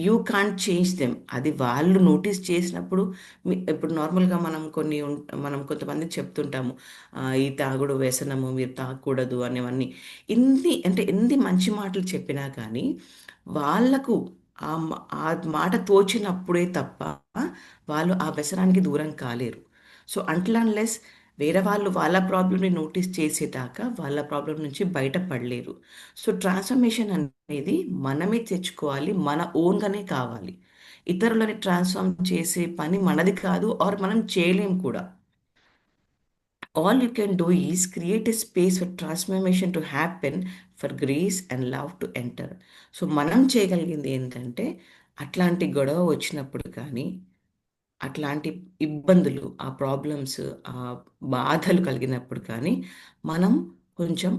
You can't change them. అది వాళ్ళు నోటీస్ చేసినప్పుడు ఇప్పుడు నార్మల్గా మనం కొంతమందికి చెప్తుంటాము, ఈ తాగుడు వ్యసనము, మీరు తాగకూడదు అనేవన్నీ. ఎన్ని మంచి మాటలు చెప్పినా కానీ వాళ్ళకు ఆ మాట తోచినప్పుడే తప్ప వాళ్ళు ఆ వ్యసనానికి దూరం కాలేరు. సో అన్లెస్ వేరే వాళ్ళు వాళ్ళ ప్రాబ్లమ్ని నోటీస్ చేసేదాకా వాళ్ళ ప్రాబ్లం నుంచి బయటపడలేరు. సో ట్రాన్స్ఫర్మేషన్ అనేది మనమే తెచ్చుకోవాలి, మన ఓన్గానే కావాలి. ఇతరులని ట్రాన్స్ఫార్మ్ చేసే పని మనది కాదు, ఆర్ మనం చేయలేం కూడా. All you can do is create a space for transformation to happen, for grace and love to enter. So మనం చేయగలిగింది ఏంటంటే అట్లాంటి గొడవ వచ్చినప్పుడు కానీ, అట్లాంటి ఇబ్బందులు, ఆ ప్రాబ్లమ్స్, ఆ బాధలు కలిగినప్పుడు కానీ మనం కొంచెం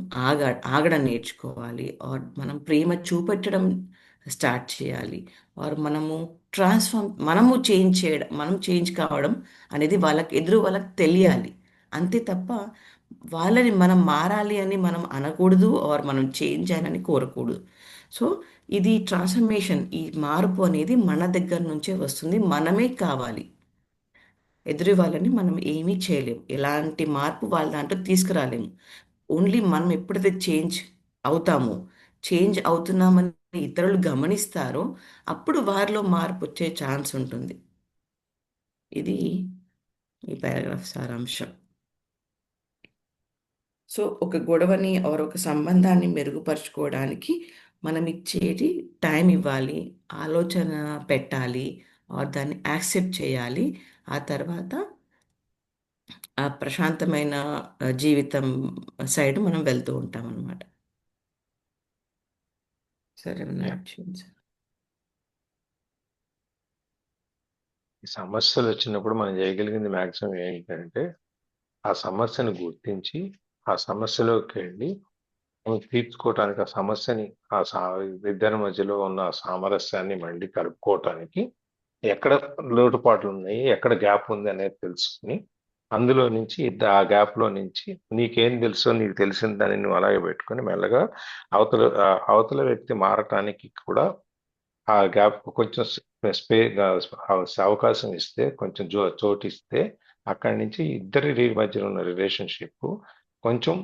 ఆగడం నేర్చుకోవాలి. ఆర్ మనం ప్రేమ చూపెట్టడం స్టార్ట్ చేయాలి. ఆర్ మనము చేంజ్ కావడం అనేది వాళ్ళకి తెలియాలి. అంతే తప్ప వాళ్ళని మనం మారాలి అని మనం అనకూడదు, ఆర్ మనం చేంజ్ అయ్యాలని కోరకూడదు. సో ఇది ట్రాన్స్ఫర్మేషన్, ఈ మార్పు అనేది మన దగ్గర నుంచే వస్తుంది, మనమే కావాలి. ఎదురు వాళ్ళని మనం ఏమీ చేయలేము, ఎలాంటి మార్పు వాళ్ళ దాంట్లో తీసుకురాలేము. ఓన్లీ మనం ఎప్పుడైతే చేంజ్ అవుతున్నామని ఇతరులు గమనిస్తారో అప్పుడు వారిలో మార్పు వచ్చే ఛాన్స్ ఉంటుంది. ఇది ఈ పారాగ్రాఫ్ సారాంశం. సో ఒక గొడవని ఒక సంబంధాన్ని మెరుగుపరుచుకోవడానికి మనం ఇచ్చేది టైం ఇవ్వాలి, ఆలోచన పెట్టాలి, దాన్ని యాక్సెప్ట్ చేయాలి. ఆ తర్వాత ఆ ప్రశాంతమైన జీవితం సైడ్ మనం వెళ్తూ ఉంటాం అన్నమాట. సరే, ఈ సమస్యలు వచ్చినప్పుడు మనం చేయగలిగింది మ్యాక్సిమం ఏంటంటే ఆ సమస్యను గుర్తించి ఆ సమస్యలోకి వెళ్ళి మనం తీర్చుకోవటానికి, ఆ సమస్యని ఇద్దరి మధ్యలో ఉన్న సామరస్యాన్ని మళ్ళీ కలుపుకోవటానికి ఎక్కడ లోటుపాట్లు ఉన్నాయి, ఎక్కడ గ్యాప్ ఉంది అనేది తెలుసుకుని అందులో నుంచి ఆ గ్యాప్ లో నుంచి నీకేం తెలుసో నీకు తెలిసిన దాన్ని నువ్వు అలాగే పెట్టుకొని మెల్లగా అవతల వ్యక్తి మారటానికి కూడా ఆ గ్యాప్ కొంచెం అవకాశం ఇస్తే, కొంచెం చోటు ఇస్తే, అక్కడి నుంచి ఇద్దరి మధ్యలో ఉన్న రిలేషన్షిప్ కొంచెం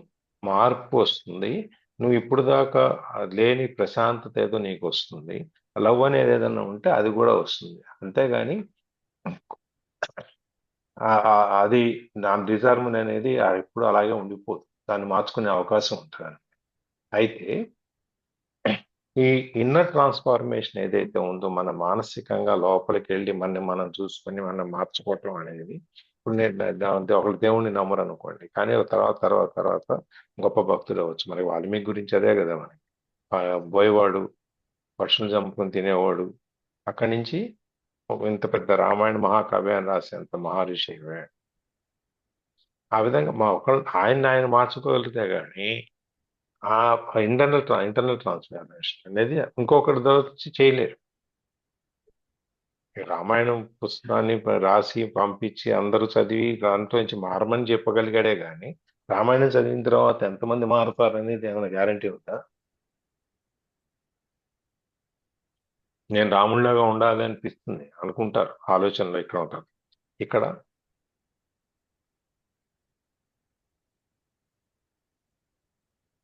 మార్పు వస్తుంది. నువ్వు ఇప్పుడు దాకా లేని ప్రశాంతత ఏదో నీకు వస్తుంది. లవ్ అనేది ఏదైనా ఉంటే అది కూడా వస్తుంది. అంతేగాని అది దాని డిజర్మన్ అనేది ఎప్పుడు అలాగే ఉండిపోదు. దాన్ని మార్చుకునే అవకాశం ఉంటుంది. అయితే ఈ ఇన్నర్ ట్రాన్స్ఫార్మేషన్ ఏదైతే ఉందో, మన మానసికంగా లోపలికి వెళ్ళి మనం చూసుకొని మనం మార్చుకోవటం అనేది, ఇప్పుడు నేను ఒకళ్ళు దేవుణ్ణి నమ్మరు అనుకోండి, కానీ తర్వాత గొప్ప భక్తులు అవ్వచ్చు. మరి వాల్మీకి గురించి అదే కదా మనకి. పోయేవాడు, పక్షులు చంపుకొని తినేవాడు, అక్కడి నుంచి ఇంత పెద్ద రామాయణ మహాకావ్య అని రాసేంత మహర్షి అయ్యాడు. ఆ విధంగా ఆయన మార్చుకోగలిగితే కానీ ఆ ఇంటర్నల్ ట్రాన్స్ఫార్మేషన్ అనేది ఇంకొకరి వచ్చి చేయలేరు. ఈ రామాయణం పుస్తకాన్ని రాసి పంపించి అందరూ చదివి దాంట్లో నుంచి మారమని చెప్పగలిగాడే కానీ, రామాయణం చదివిన తర్వాత ఎంతమంది మారుతారు అనేది ఏమైనా గ్యారంటీ ఉందా? నేను రాముడిలాగా ఉండాలి అనిపిస్తుంది అనుకుంటారు, ఆలోచనలో ఇక్కడ ఉంటారు. ఇక్కడ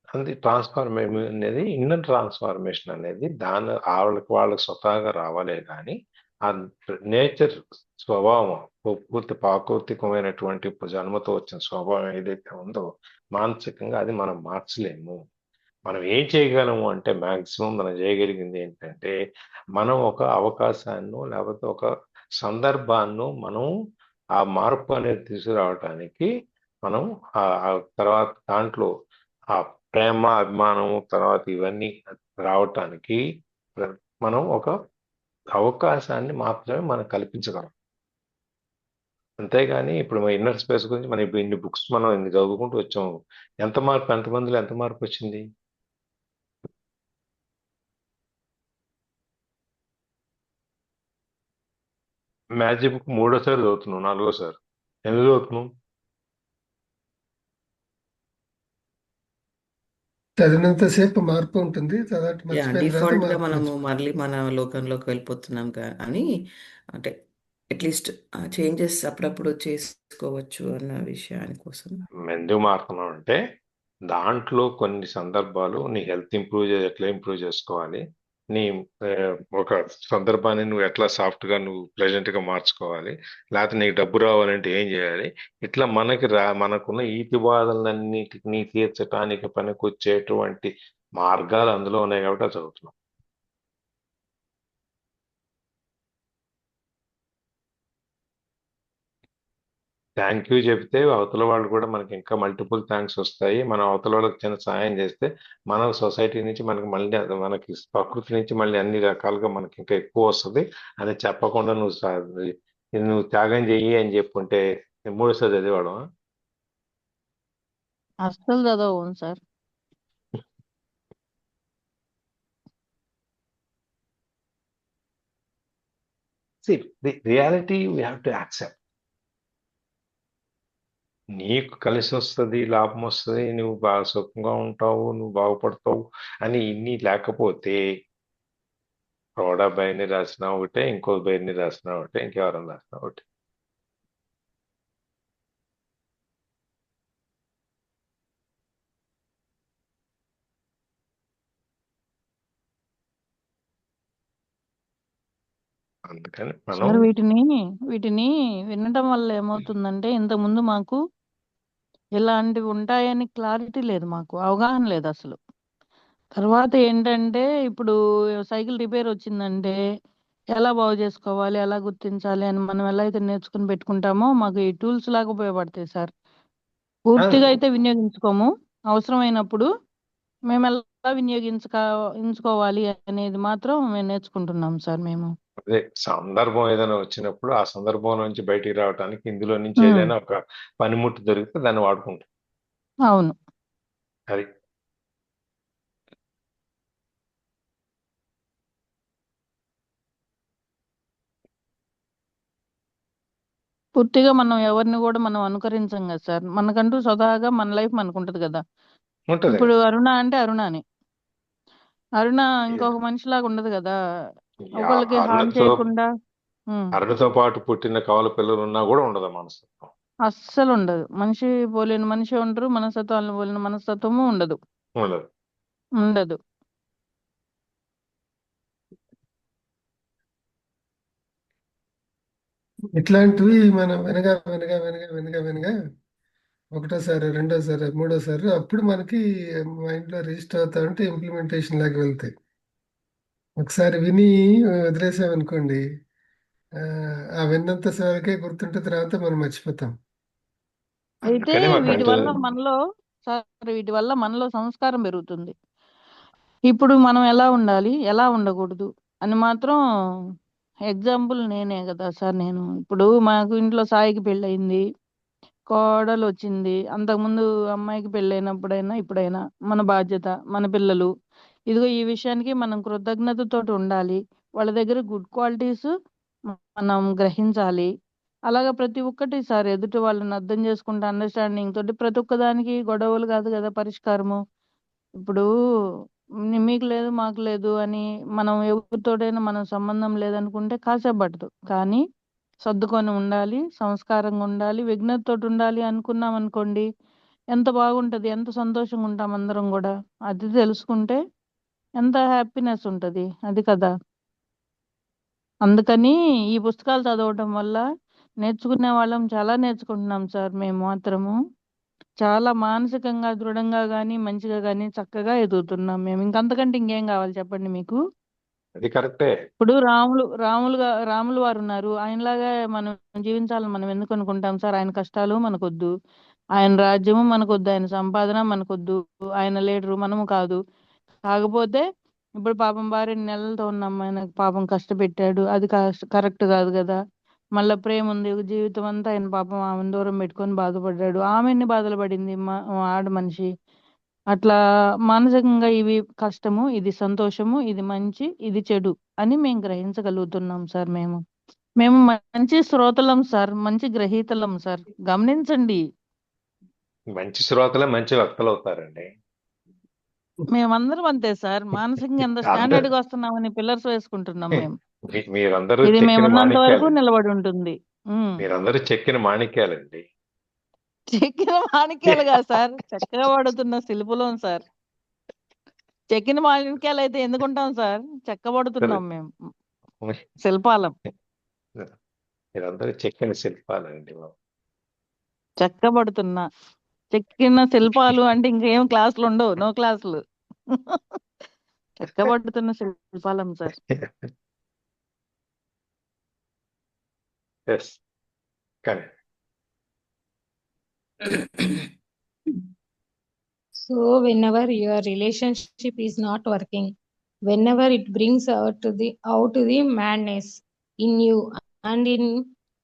అది ట్రాన్స్ఫార్మేషన్ అనేది, ఇన్నర్ ట్రాన్స్ఫార్మేషన్ అనేది వాళ్ళకి స్వతహాగా రావాలే కానీ ఆ నేచర్ స్వభావం, పూర్తి ప్రాకృతికమైనటువంటి జన్మతో వచ్చిన స్వభావం ఏదైతే ఉందో మానసికంగా, అది మనం మార్చలేము. మనం ఏం చేయగలము అంటే మాక్సిమం మనం చేయగలిగింది ఏంటంటే, మనం ఒక అవకాశాన్ని లేకపోతే ఒక సందర్భాన్ని మనం ఆ మార్పు అనేది తీసుకురావడానికి మనం ఆ తర్వాత దాంట్లో ఆ ప్రేమ, అభిమానము, తర్వాత ఇవన్నీ రావటానికి మనం ఒక అవకాశాన్ని మాత్రమే మనం కల్పించగలం. అంతేగాని ఇప్పుడు మన ఇన్నర్ స్పేస్ గురించి మనం ఇప్పుడు ఇన్ని బుక్స్ మనం ఇన్ని చదువుకుంటూ వచ్చాము. ఎంతమందిలో ఎంత మార్పు వచ్చింది? మ్యాజిక్ బుక్ మూడోసారి చదువుతున్నావు, నాలుగోసారి ఎందుకు చదువుతున్నావు? చదివినంతసేపు మార్పు ఉంటుంది, తర్వాత మర్చిపోయిన తర్వాత డిఫాల్ట్ గా మార్పు మనము మర్చిపోతుంది. మళ్ళీ మన లోకంలోకి వెళ్ళిపోతున్నాం అని, అంటే అట్లీస్ట్ చేంజెస్ అప్పుడప్పుడు చేసుకోవచ్చు అన్న విషయాని కోసం. ఎందుకు మారుతున్నావు అంటే, దాంట్లో కొన్ని సందర్భాలు నీ హెల్త్ ఎట్లా ఇంప్రూవ్ చేసుకోవాలి, నీ ఆ, ఒక సందర్భాన్ని నువ్వు ఎట్లా సాఫ్ట్ గా నువ్వు ప్లెజెంట్ గా మార్చుకోవాలి, లేకపోతే నీకు డబ్బు రావాలంటే ఏం చేయాలి, ఇట్లా మనకున్న ఈతి బాధలన్నిటిని తీర్చడానికి పనికొచ్చేటువంటి మార్గాలు అందులో ఉన్నాయి కాబట్టి అది చదువుతున్నాం. థ్యాంక్ యూ చెప్తే అవతల వాళ్ళు కూడా మనకి ఇంకా మల్టిపుల్ థ్యాంక్స్ వస్తాయి. మనం అవతల వాళ్ళకి చిన్న సహాయం చేస్తే మన సొసైటీ నుంచి మనకి మళ్ళీ మనకి ప్రకృతి నుంచి మళ్ళీ అన్ని రకాలుగా మనకి ఇంకా ఎక్కువ వస్తుంది. అని చెప్పకుండా నువ్వు త్యాగం చెయ్యి అని చెప్పుంటే మూడోసారి చదివాడు. అస్సలు చదవవు sir. The reality we have to accept. నీకు కలిసి వస్తుంది, లాభం వస్తుంది, నువ్వు బాగా సుఖంగా ఉంటావు, నువ్వు బాగుపడతావు అని ఇన్ని లేకపోతే, రోడా బైని రాసిన ఒకటే, ఇంకో బైని రాసిన ఒకటే, ఇంకెవరైనా రాసిన ఒకటే. అందుకని మనం సార్ వీటిని వినడం వల్ల ఏమవుతుందంటే, ఇంతకుముందు మాకు ఇలాంటివి ఉంటాయని క్లారిటీ లేదు, మాకు అవగాహన లేదు అసలు. తర్వాత ఏంటంటే, ఇప్పుడు సైకిల్ రిపేర్ వచ్చిందంటే ఎలా బాగు చేసుకోవాలి, ఎలా గుర్తించాలి అని మనం ఎలా అయితే నేర్చుకుని పెట్టుకుంటామో, మాకు ఈ టూల్స్ లాగా ఉపయోగపడతాయి సార్. పూర్తిగా అయితే వినియోగించుకోము. అవసరమైనప్పుడు మేము ఎలా వినియోగించుకోవాలి అనేది మాత్రం మేము నేర్చుకుంటున్నాం సార్ మేము. అదే సందర్భం ఏదైనా వచ్చినప్పుడు ఆ సందర్భం నుంచి బయటికి రావడానికి ఇందులో నుంచి ఉమ్, ఏదైనా ఒక పనిముట్టు దొరికితే దాన్ని వాడుకుంటాం. అవును. అది పూర్తిగా మనం ఎవరిని కూడా మనం అనుకరించం కదా సార్. మనకంటూ స్వతహాగా మన లైఫ్ మనకు ఉంటది కదా. ఉంటుంది ఇప్పుడు కదా. అరుణ అంటే అరుణని, అరుణ ఇంకొక మనిషిలాగా ఉండదు కదా. ఒకళ్ళకి హామ్ అరుణతో చేయకుండా. ఉమ్, అరుణతో పాటు పుట్టిన కవల పిల్లలు ఉన్నా కూడా ఉండదు మనస్తత్వం. అస్సలు ఉండదు. మనిషి పోలేని మనిషి ఉండరు, మనస్తత్వాలను పోలిన మనస్తత్వము ఉండదు. ఉండదు. ఉండదు. ఇట్లాంటివి మనం వినగా ఒకటోసారి, రెండోసారి, మూడోసారి అప్పుడు మనకి మైండ్ లో రిజిస్టర్ అవుతా ఉంటే ఇంప్లిమెంటేషన్ లాగా వెళ్తాయి. ఒకసారి విని వదిలేసామనుకోండి, ఆ విన్నంత సారికే గుర్తుంటే తర్వాత మనం మర్చిపోతాం. అయితే అందుకని మాకు వీటి అంటే వల్ల మనలో సార్, వీటి వల్ల మనలో సంస్కారం పెరుగుతుంది. ఇప్పుడు మనం ఎలా ఉండాలి, ఎలా ఉండకూడదు అని మాత్రం ఎగ్జాంపుల్ నేనే కదా సార్. నేను ఇప్పుడు మాకు ఇంట్లో సాయికి పెళ్ళయింది, కోడలు వచ్చింది. అంతకుముందు అమ్మాయికి పెళ్ళైనప్పుడైనా ఇప్పుడైనా మన బాధ్యత మన పిల్లలు. ఇదిగో ఈ విషయానికి మనం కృతజ్ఞతతోటి ఉండాలి. వాళ్ళ దగ్గర గుడ్ క్వాలిటీస్ మనం గ్రహించాలి. అలాగా ప్రతి ఒక్కటి సార్, ఎదుటి వాళ్ళని అర్థం చేసుకుంటే అండర్స్టాండింగ్ తోటి ప్రతి ఒక్కదానికి గొడవలు కాదు కదా పరిష్కారము. ఇప్పుడు మీకు లేదు మాకు లేదు అని మనం ఎవరితోటైనా మనం సంబంధం లేదనుకుంటే కాసేపు పట్టదు, కానీ సర్దుకొని ఉండాలి, సంస్కారంగా ఉండాలి, విఘ్నతతోటి ఉండాలి అనుకున్నాం అనుకోండి, ఎంత బాగుంటది, ఎంత సంతోషంగా ఉంటాం అందరం కూడా. అది తెలుసుకుంటే ఎంత హ్యాపీనెస్ ఉంటది, అది కదా. అందుకని ఈ పుస్తకాలు చదవటం వల్ల నేర్చుకునే వాళ్ళం చాలా నేర్చుకుంటున్నాం సార్. మేము మాత్రము చాలా మానసికంగా దృఢంగా గాని మంచిగా గాని చక్కగా ఎదుగుతున్నాం మేము. ఇంకంతకంటే ఇంకేం కావాలి చెప్పండి మీకు. అది కరెక్టే. ఇప్పుడు రాములు వారు ఉన్నారు. ఆయనలాగా మనం జీవించాలని మనం ఎందుకు అనుకుంటాం సార్? ఆయన కష్టాలు మనకొద్దు, ఆయన రాజ్యము మనకొద్దు, ఆయన సంపాదన మనకొద్దు, ఆయన లీడరు మనము కాదు. కాకపోతే ఇప్పుడు పాపం భార్య నెలలతో ఉన్న అమ్మాయిని పాపం కష్టపెట్టాడు, అది కరెక్ట్ కాదు కదా. మళ్ళా ప్రేమ ఉంది, జీవితం అంతా ఆయన పాపం ఆమెను దూరం పెట్టుకొని బాధపడ్డాడు, ఆమె ఎన్ని బాధలు పడింది ఆడ మనిషి. అట్లా మానసికంగా ఇవి కష్టము, ఇది సంతోషము, ఇది మంచి, ఇది చెడు అని మేము గ్రహించగలుగుతున్నాం సార్. మేము మేము మంచి శ్రోతలం సార్, మంచి గ్రహీతలం సార్. గమనించండి. మంచి శ్రోతలే మంచి వక్తలు అవుతారండి. మేమందరం అంతే సార్. మానసికంగా ఎంత అందరు స్టాండర్డ్ గా వస్తున్నామని పిల్లర్స్ వేసుకుంటున్నాం మేము. మీరందరూ ఇది చెక్కిన మేమున్నంత వరకు మాణిక్యాలండి. నిలబడి ఉంటుంది. మీరందరూ చెక్కిన మాణిక్యాలండి. చెక్కిన మాణిక్యాలుగా సార్, చక్కగా వాడుతున్న శిల్పులం సార్. చెక్కిన మాణిక్యాలు అయితే ఎందుకుంటాం సార్, చెక్కబడుతున్నాం మేము, శిల్పాలం. మీరందరూ చెక్కిన శిల్పాలండి బాబు. చెక్కబడుతున్నా చెక్కిన శిల్పాలు అంటే ఇంకేం క్లాసులు ఉండవు, నో క్లాసులు. చెక్కబడుతున్న శిల్పాలం సార్. ఎస్, కానీ So whenever your relationship is not working, whenever it brings out to the madness in you and in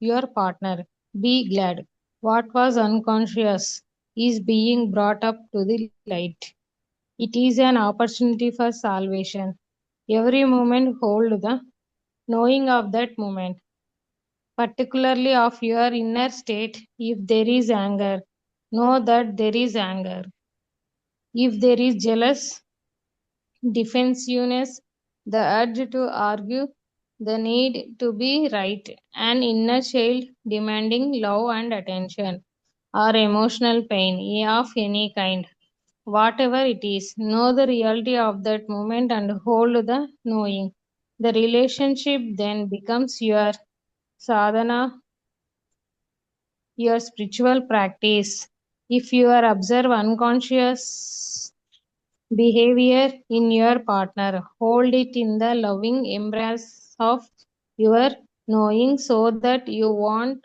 your partner, be glad. What was unconscious is being brought up to the light. It is an opportunity for salvation. Every moment hold the knowing of that moment, particularly of your inner state. If there is anger, know that there is anger. If there is jealous, defensiveness, the urge to argue, the need to be right, an inner child demanding love and attention, or emotional pain of any kind, whatever it is, know the reality of that moment and hold the knowing. The relationship then becomes your sadhana, your spiritual practice. If you are observe unconscious behavior in your partner, hold it in the loving embrace of your knowing so that you won't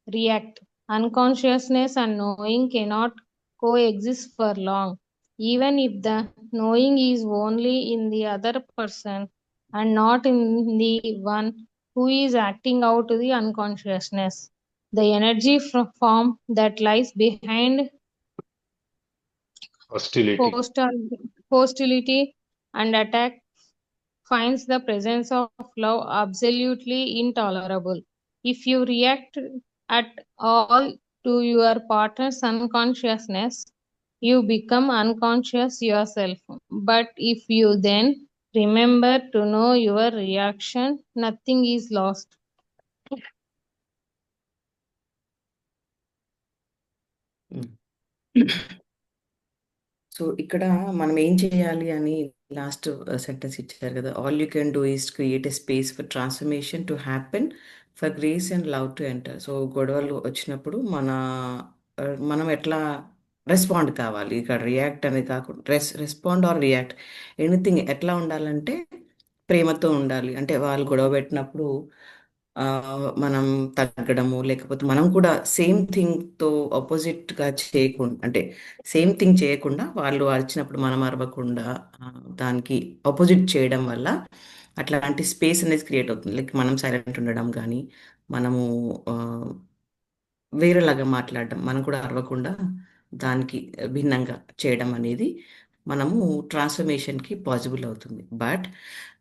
react. Unconsciousness and knowing cannot coexist for long, even if the knowing is only in the other person and not in the one who is acting out the unconsciousness. The energy form that lies behind hostility and attack finds the presence of love absolutely intolerable. If you react at all to your partner's unconsciousness, you become unconscious yourself. But if you then remember to know your reaction, nothing is lost. So ఇక్కడ మనం ఏం చేయాలి అని last sentence ఇచ్చారు కదా, all you can do is create a space for transformation to happen, for grace and love to enter. So గొడవలు వచ్చినప్పుడు మనం ఎట్లా రెస్పాండ్ కావాలి, ఇక్కడ రియాక్ట్ అనేది కాకుండా రెస్పాండ్ ఆర్ రియాక్ట్ ఎనీథింగ్ ఎట్లా ఉండాలంటే ప్రేమతో ఉండాలి. అంటే వాళ్ళు గొడవ పెట్టినప్పుడు ఆ, మనం తగ్గడము, లేకపోతే మనం కూడా సేమ్ థింగ్తో ఆపోజిట్గా చేయకుండా, అంటే సేమ్ థింగ్ చేయకుండా వాళ్ళు అరిచినప్పుడు మనం అరవకుండా దానికి ఆపోజిట్ చేయడం వల్ల అట్లాంటి స్పేస్ అనేది క్రియేట్ అవుతుంది. లైక్ మనం సైలెంట్ ఉండడం కానీ, మనము ఆ, వేరేలాగా మాట్లాడడం, మనం కూడా అరవకుండా దానికి భిన్నంగా చేయడం అనేది మనము ట్రాన్స్ఫర్మేషన్కి పాసిబుల్ అవుతుంది. But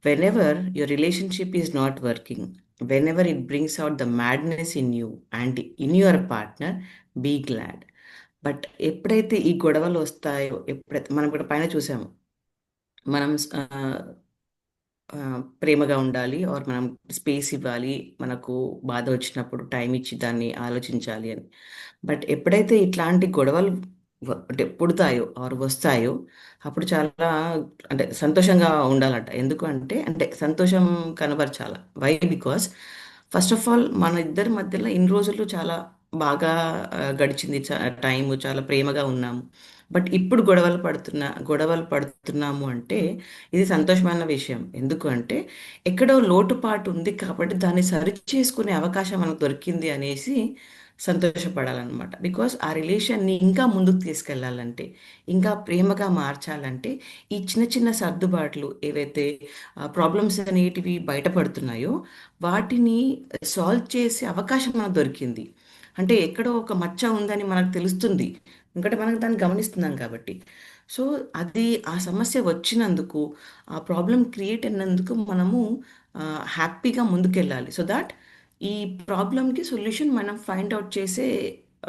whenever your relationship is not working, whenever it brings out the madness in you and in your partner, be glad. But ఎప్పుడైతే ఈ గొడవలు వస్తాయో, ఎప్పుడైతే మనం ఇక్కడ పైన చూసాము, మనం ఆ, ప్రేమగా ఉండాలి ఆర్ మనం స్పేస్ ఇవ్వాలి, మనకు బాధ వచ్చినప్పుడు టైం ఇచ్చి దాన్ని ఆలోచించాలి అని. బట్ ఎప్పుడైతే ఇట్లాంటి గొడవలు అంటే పుడతాయో ఆర్ వస్తాయో, అప్పుడు చాలా అంటే సంతోషంగా ఉండాలంట. ఎందుకు అంటే అంటే సంతోషం కనబరచాల. Why? Because first of all మన ఇద్దరి మధ్యలో ఇన్ని రోజులు చాలా బాగా గడిచింది, టైం చాలా ప్రేమగా ఉన్నాము. బట్ ఇప్పుడు గొడవలు పడుతున్నాము అంటే ఇది సంతోషమైన విషయం. ఎందుకు అంటే ఎక్కడో లోటుపాటు ఉంది కాబట్టి దాన్ని సరి చేసుకునే అవకాశం మనకు దొరికింది అనేసి సంతోషపడాలన్నమాట. బికాస్ ఆ రిలేషన్ని ఇంకా ముందుకు తీసుకెళ్ళాలంటే, ఇంకా ప్రేమగా మార్చాలంటే ఈ చిన్న చిన్న సర్దుబాట్లు ఏవైతే ప్రాబ్లమ్స్ అనేటివి బయటపడుతున్నాయో వాటిని సాల్వ్ చేసే అవకాశం మనకు దొరికింది. అంటే ఎక్కడో ఒక మచ్చ ఉందని మనకు తెలుస్తుంది, ఎందుకంటే మనకు దాన్ని గమనిస్తున్నాం కాబట్టి. సో అది ఆ సమస్య వచ్చినందుకు, ఆ ప్రాబ్లం క్రియేట్ అయినందుకు మనము హ్యాపీగా ముందుకెళ్ళాలి. సో దాట్ ఈ ప్రాబ్లంకి సొల్యూషన్ మనం ఫైండ్ అవుట్ చేసే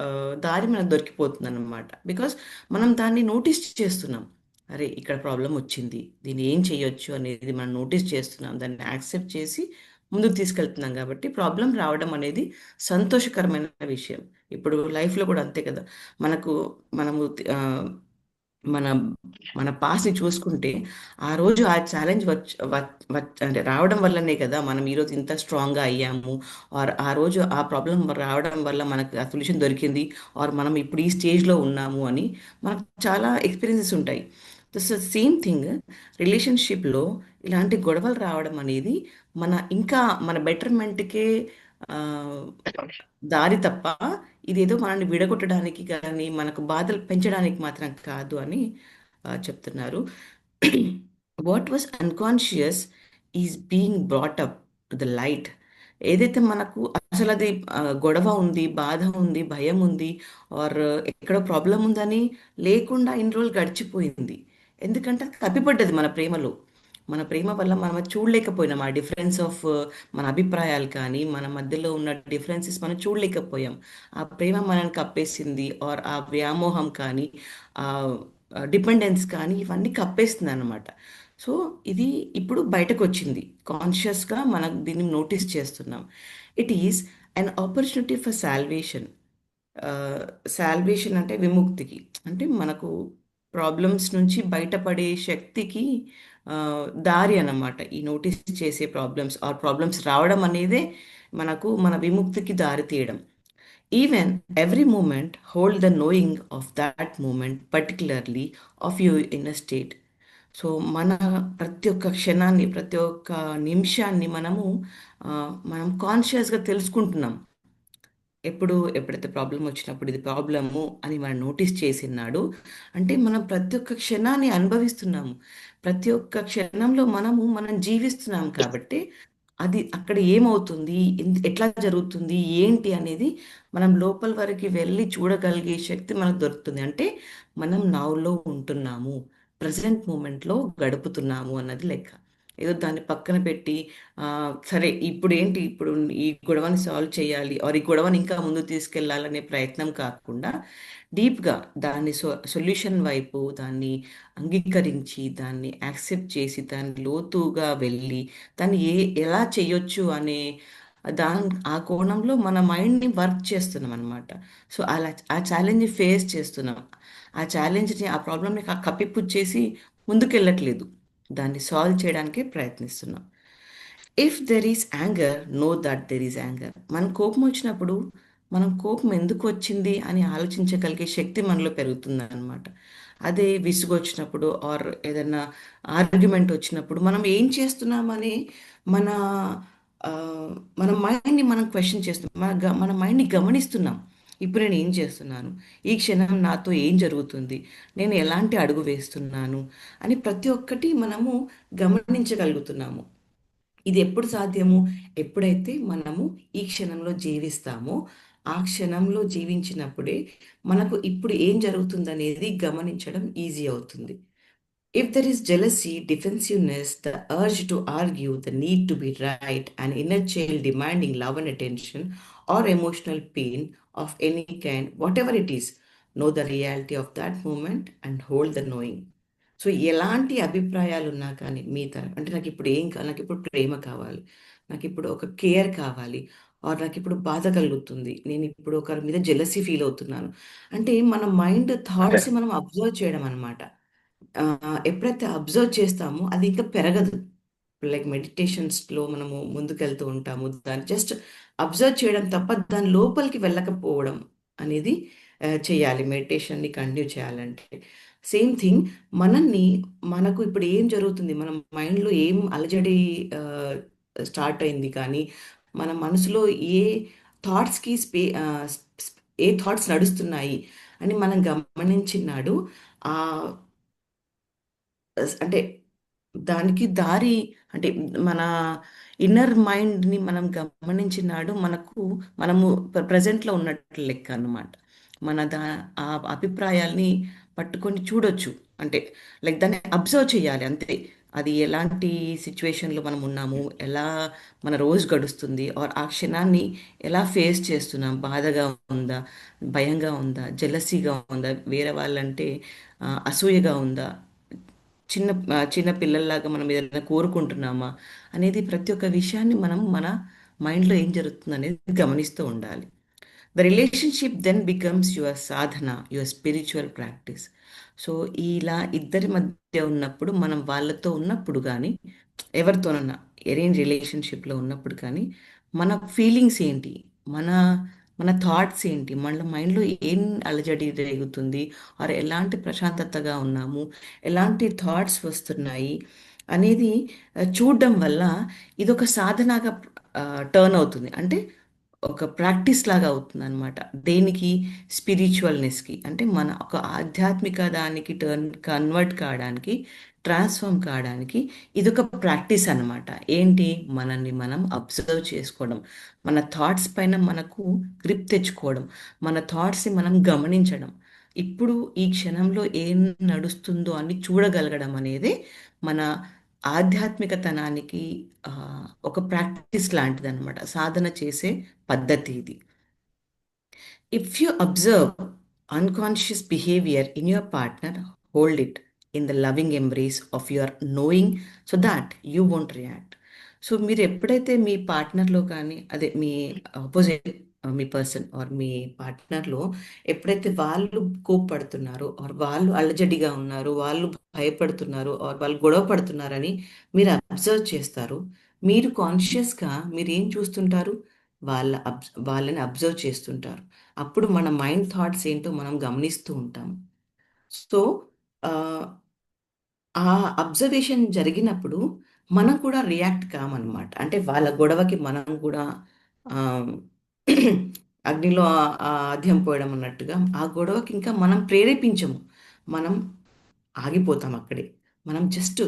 ఆ, దారి మనకు దొరికిపోతుంది అన్నమాట. బికాస్ మనం దాన్ని నోటీస్ చేస్తున్నాం, అరే ఇక్కడ ప్రాబ్లం వచ్చింది, దీన్ని ఏం చేయొచ్చు అనేది మనం నోటీస్ చేస్తున్నాం, దాన్ని యాక్సెప్ట్ చేసి ముందుకు తీసుకెళ్తున్నాం. కాబట్టి ప్రాబ్లం రావడం అనేది సంతోషకరమైన విషయం. ఇప్పుడు లైఫ్లో కూడా అంతే కదా. మనము మన మన పాస్ని చూసుకుంటే, ఆ రోజు ఆ ఛాలెంజ్ అంటే రావడం వల్లనే కదా మనం ఈరోజు ఇంత స్ట్రాంగ్గా అయ్యాము, ఆర్ ఆ రోజు ఆ ప్రాబ్లం రావడం వల్ల మనకు ఆ సొల్యూషన్ దొరికింది, ఆర్ మనం ఇప్పుడు ఈ స్టేజ్లో ఉన్నాము అని మనకు చాలా ఎక్స్పీరియన్సెస్ ఉంటాయి. దిస్ సేమ్ థింగ్ రిలేషన్షిప్లో ఇలాంటి గొడవలు రావడం అనేది ఇంకా మన బెటర్మెంట్కే దారి తప్ప ఇదేదో మనల్ని విడగొట్టడానికి కానీ మనకు బాధలు పెంచడానికి మాత్రం కాదు అని చెప్తున్నారు. What was unconscious is being brought up the light. ఏదైతే మనకు అసలు అది గొడవ ఉంది, బాధ ఉంది, భయం ఉంది, ఆర్ ఎక్కడో ప్రాబ్లం ఉందని లేకుండా ఇన్ని రోజులు గడిచిపోయింది. ఎందుకంటే అది కప్పిపడ్డది మన ప్రేమ వల్ల మనం అది చూడలేకపోయినాం. ఆ డిఫరెన్స్ ఆఫ్ మన అభిప్రాయాలు కానీ మన మధ్యలో ఉన్న డిఫరెన్సెస్ మనం చూడలేకపోయాం. ఆ ప్రేమ మనల్ని కప్పేసింది, ఆర్ ఆ వ్యామోహం కానీ ఆ డిపెండెన్స్ కానీ ఇవన్నీ కప్పేస్తుంది అన్నమాట. సో ఇది ఇప్పుడు బయటకు వచ్చింది, కాన్షియస్గా మనం దీన్ని నోటీస్ చేస్తున్నాం. It is an opportunity for salvation. Salvation అంటే విముక్తికి, అంటే మనకు ప్రాబ్లమ్స్ నుంచి బయటపడే శక్తికి ఆ, దారి అన్నమాట. ఈ నోటీస్ చేసే ప్రాబ్లమ్స్ రావడం అనేదే మన విముక్తికి దారి తీయడం. Even every moment hold the knowing of that moment, particularly of your inner state. So ప్రతి ఒక్క క్షణాన్ని, ప్రతి ఒక్క నిమిషాన్ని మనం కాన్షియస్గా తెలుసుకుంటున్నాం. ఎప్పుడైతే ప్రాబ్లం వచ్చినప్పుడు ఇది ప్రాబ్లము అని మనం నోటీస్ చేసినాడు అంటే మనం ప్రతి ఒక్క క్షణాన్ని అనుభవిస్తున్నాము, ప్రతి ఒక్క క్షణంలో మనం జీవిస్తున్నాం. కాబట్టి అది అక్కడ ఏమవుతుంది, ఎట్లా జరుగుతుంది, ఏంటి అనేది మనం లోపల వరకు వెళ్ళి చూడగలిగే శక్తి మనకు దొరుకుతుంది. అంటే మనం నౌలో ఉంటున్నాము, ప్రజెంట్ మూమెంట్లో గడుపుతున్నాము అన్నది లెక్క. ఏదో దాన్ని పక్కన పెట్టి సరే ఇప్పుడు ఏంటి, ఇప్పుడు ఈ గొడవని సాల్వ్ చేయాలి ఆర్ ఈ గొడవని ఇంకా ముందుకు తీసుకెళ్లాలనే ప్రయత్నం కాకుండా డీప్గా దాన్ని సొల్యూషన్ వైపు దాన్ని అంగీకరించి దాన్ని యాక్సెప్ట్ చేసి దాన్ని లోతుగా వెళ్ళి దాన్ని ఎలా చేయొచ్చు అనే ఆ కోణంలో మన మైండ్ని వర్క్ చేస్తున్నాం అనమాట. సో అలా ఆ ఛాలెంజ్ ఫేస్ చేస్తున్నాం. ఆ ఛాలెంజ్ని, ఆ ప్రాబ్లమ్ని కప్పిపుచ్చేసి ముందుకెళ్ళట్లేదు, దాన్ని సాల్వ్ చేయడానికే ప్రయత్నిస్తున్నాం. If there is anger, know that there is anger. మన కోపం వచ్చినప్పుడు మనం కోపం ఎందుకు వచ్చింది అని ఆలోచించగలిగే శక్తి మనలో పెరుగుతుంది అనమాట. అదే విసుగు వచ్చినప్పుడు ఆర్ ఏదైనా ఆర్గ్యుమెంట్ వచ్చినప్పుడు మనం ఏం చేస్తున్నామని మన ఆ, మన మైండ్ని మనం క్వశ్చన్ చేస్తున్నాం, మన మైండ్ని గమనిస్తున్నాం. ఇప్పుడు నేను ఏం చేస్తున్నాను, ఈ క్షణం నాతో ఏం జరుగుతుంది, నేను ఎలాంటి అడుగు వేస్తున్నాను అని ప్రతి ఒక్కటి మనము గమనించగలుగుతున్నాము. ఇది ఎప్పుడు సాధ్యము, ఎప్పుడైతే మనము ఈ క్షణంలో జీవిస్తామో, ఆ క్షణంలో జీవించినప్పుడే మనకు ఇప్పుడు ఏం జరుగుతుందనేది గమనించడం ఈజీ అవుతుంది. If there is jealousy, defensiveness, the urge to argue, the need to be right, an inner child demanding love and attention, or emotional pain of any kind, whatever it is, know the reality of that moment and hold the knowing. So ఎలాంటి అభిప్రాయాలు ఉన్నా కానీ మీ అంటే నాకు ఇప్పుడు ఏం కావాలి, నాకు ఇప్పుడు ప్రేమ కావాలి, నాకు ఇప్పుడు ఒక కేర్ కావాలి, ఆర్ నాకు ఇప్పుడు బాధ కలుగుతుంది, నేను ఇప్పుడు ఒకరి మీద జెలసీ ఫీల్ అవుతున్నాను అంటే మన మైండ్ థాట్స్ మనం అబ్జర్వ్ చేయడం అనమాట. ఎప్పుడైతే అబ్జర్వ్ చేస్తామో అది ఇంకా పెరగదు. లైక్ మెడిటేషన్స్లో మనము ముందుకెళ్తూ ఉంటాము, దాన్ని జస్ట్ అబ్జర్వ్ చేయడం తప్ప దాని లోపలికి వెళ్ళకపోవడం అనేది చేయాలి మెడిటేషన్ని కంటిన్యూ చేయాలంటే. సేమ్ థింగ్ మనకు ఇప్పుడు ఏం జరుగుతుంది, మన మైండ్లో ఏం అలజడి స్టార్ట్ అయింది, కానీ మన మనసులో ఏ థాట్స్కి ఏ థాట్స్ నడుస్తున్నాయి అని మనం గమనించినాడు. ఆ అంటే దానికి దారి అంటే మన ఇన్నర్ మైండ్ని మనం గమనించినాడు, మనము ప్రజెంట్లో ఉన్నట్లు లెక్క అన్నమాట. ఆ అభిప్రాయాల్ని పట్టుకొని చూడొచ్చు, అంటే లైక్ దాన్ని అబ్జర్వ్ చేయాలి అంతే. అది ఎలాంటి సిచ్యువేషన్లో మనం ఉన్నాము, ఎలా మన రోజు గడుస్తుంది, ఆర్ ఆ క్షణాన్ని ఎలా ఫేస్ చేస్తున్నాం, బాధగా ఉందా, భయంగా ఉందా, జెలసీగా ఉందా, వేరే వాళ్ళంటే అసూయగా ఉందా, చిన్న పిల్లల్లాగా మనం ఏదైనా కోరుకుంటున్నామా అనేది ప్రతి ఒక్క విషయాన్ని మనం మన మైండ్లో ఏం జరుగుతుంది అనేది గమనిస్తూ ఉండాలి. The relationship then becomes your sadhana, your spiritual practice. So ఇలా ఇద్దరి మధ్య ఉన్నప్పుడు, మనం వాళ్ళతో ఉన్నప్పుడు కానీ ఎవరితోనన్నా ఎరేంజ్ రిలేషన్షిప్లో ఉన్నప్పుడు కానీ మన ఫీలింగ్స్ ఏంటి, మన మన థాట్స్ ఏంటి, మన మైండ్లో ఏం అలజడి రేగుతుంది, ఆర్ ఎలాంటి ప్రశాంతతగా ఉన్నాము, ఎలాంటి థాట్స్ వస్తున్నాయి అనేది చూడడం వల్ల ఇదొక సాధనగా టర్న్ అవుతుంది. అంటే ఒక ప్రాక్టీస్ లాగా అవుతుంది అనమాట. దేనికి, స్పిరిచువల్నెస్కి, అంటే మన ఒక ఆధ్యాత్మిక దానికి కన్వర్ట్ కావడానికి, ట్రాన్స్ఫార్మ్ కావడానికి ఇదొక ప్రాక్టీస్ అనమాట. ఏంటి, మనల్ని మనం అబ్జర్వ్ చేసుకోవడం, మన థాట్స్ పైన మనకు గ్రిప్ తెచ్చుకోవడం, మన థాట్స్ని మనం గమనించడం, ఇప్పుడు ఈ క్షణంలో ఏం నడుస్తుందో అని చూడగలగడం అనేది మన ఆధ్యాత్మికతనానికి ఒక ప్రాక్టీస్ లాంటిది అనమాట, సాధన చేసే పద్ధతి ఇది. If you observe unconscious behaviour in your partner, hold it in the loving embrace of your knowing so that you won't react. So మీరు ఎప్పుడైతే మీ పార్ట్నర్లో కానీ, అదే మీ ఆపోజిట్, మీ పర్సన్ ఆర్ మీ పార్ట్నర్లో ఎప్పుడైతే వాళ్ళు కోప్పడుతున్నారో, ఆర్ వాళ్ళు అలజడిగా ఉన్నారు, వాళ్ళు భయపడుతున్నారు, ఆర్ వాళ్ళు గొడవ పడుతున్నారని మీరు అబ్జర్వ్ చేస్తారు, మీరు కాన్షియస్గా మీరు ఏం చూస్తుంటారు, వాళ్ళని అబ్జర్వ్ చేస్తుంటారు. అప్పుడు మన మైండ్ థాట్స్ ఏంటో మనం గమనిస్తూ ఉంటాం. సో ఆ అబ్జర్వేషన్ జరిగినప్పుడు మనం కూడా రియాక్ట్ కామన్నమాట. అంటే వాళ్ళ గొడవకి మనం కూడా అగ్నిలో ఆద్యం పోయడం అన్నట్టుగా ఆ గొడవకి ఇంకా మనం ప్రేరేపించము, మనం ఆగిపోతాం అక్కడే. మనం జస్ట్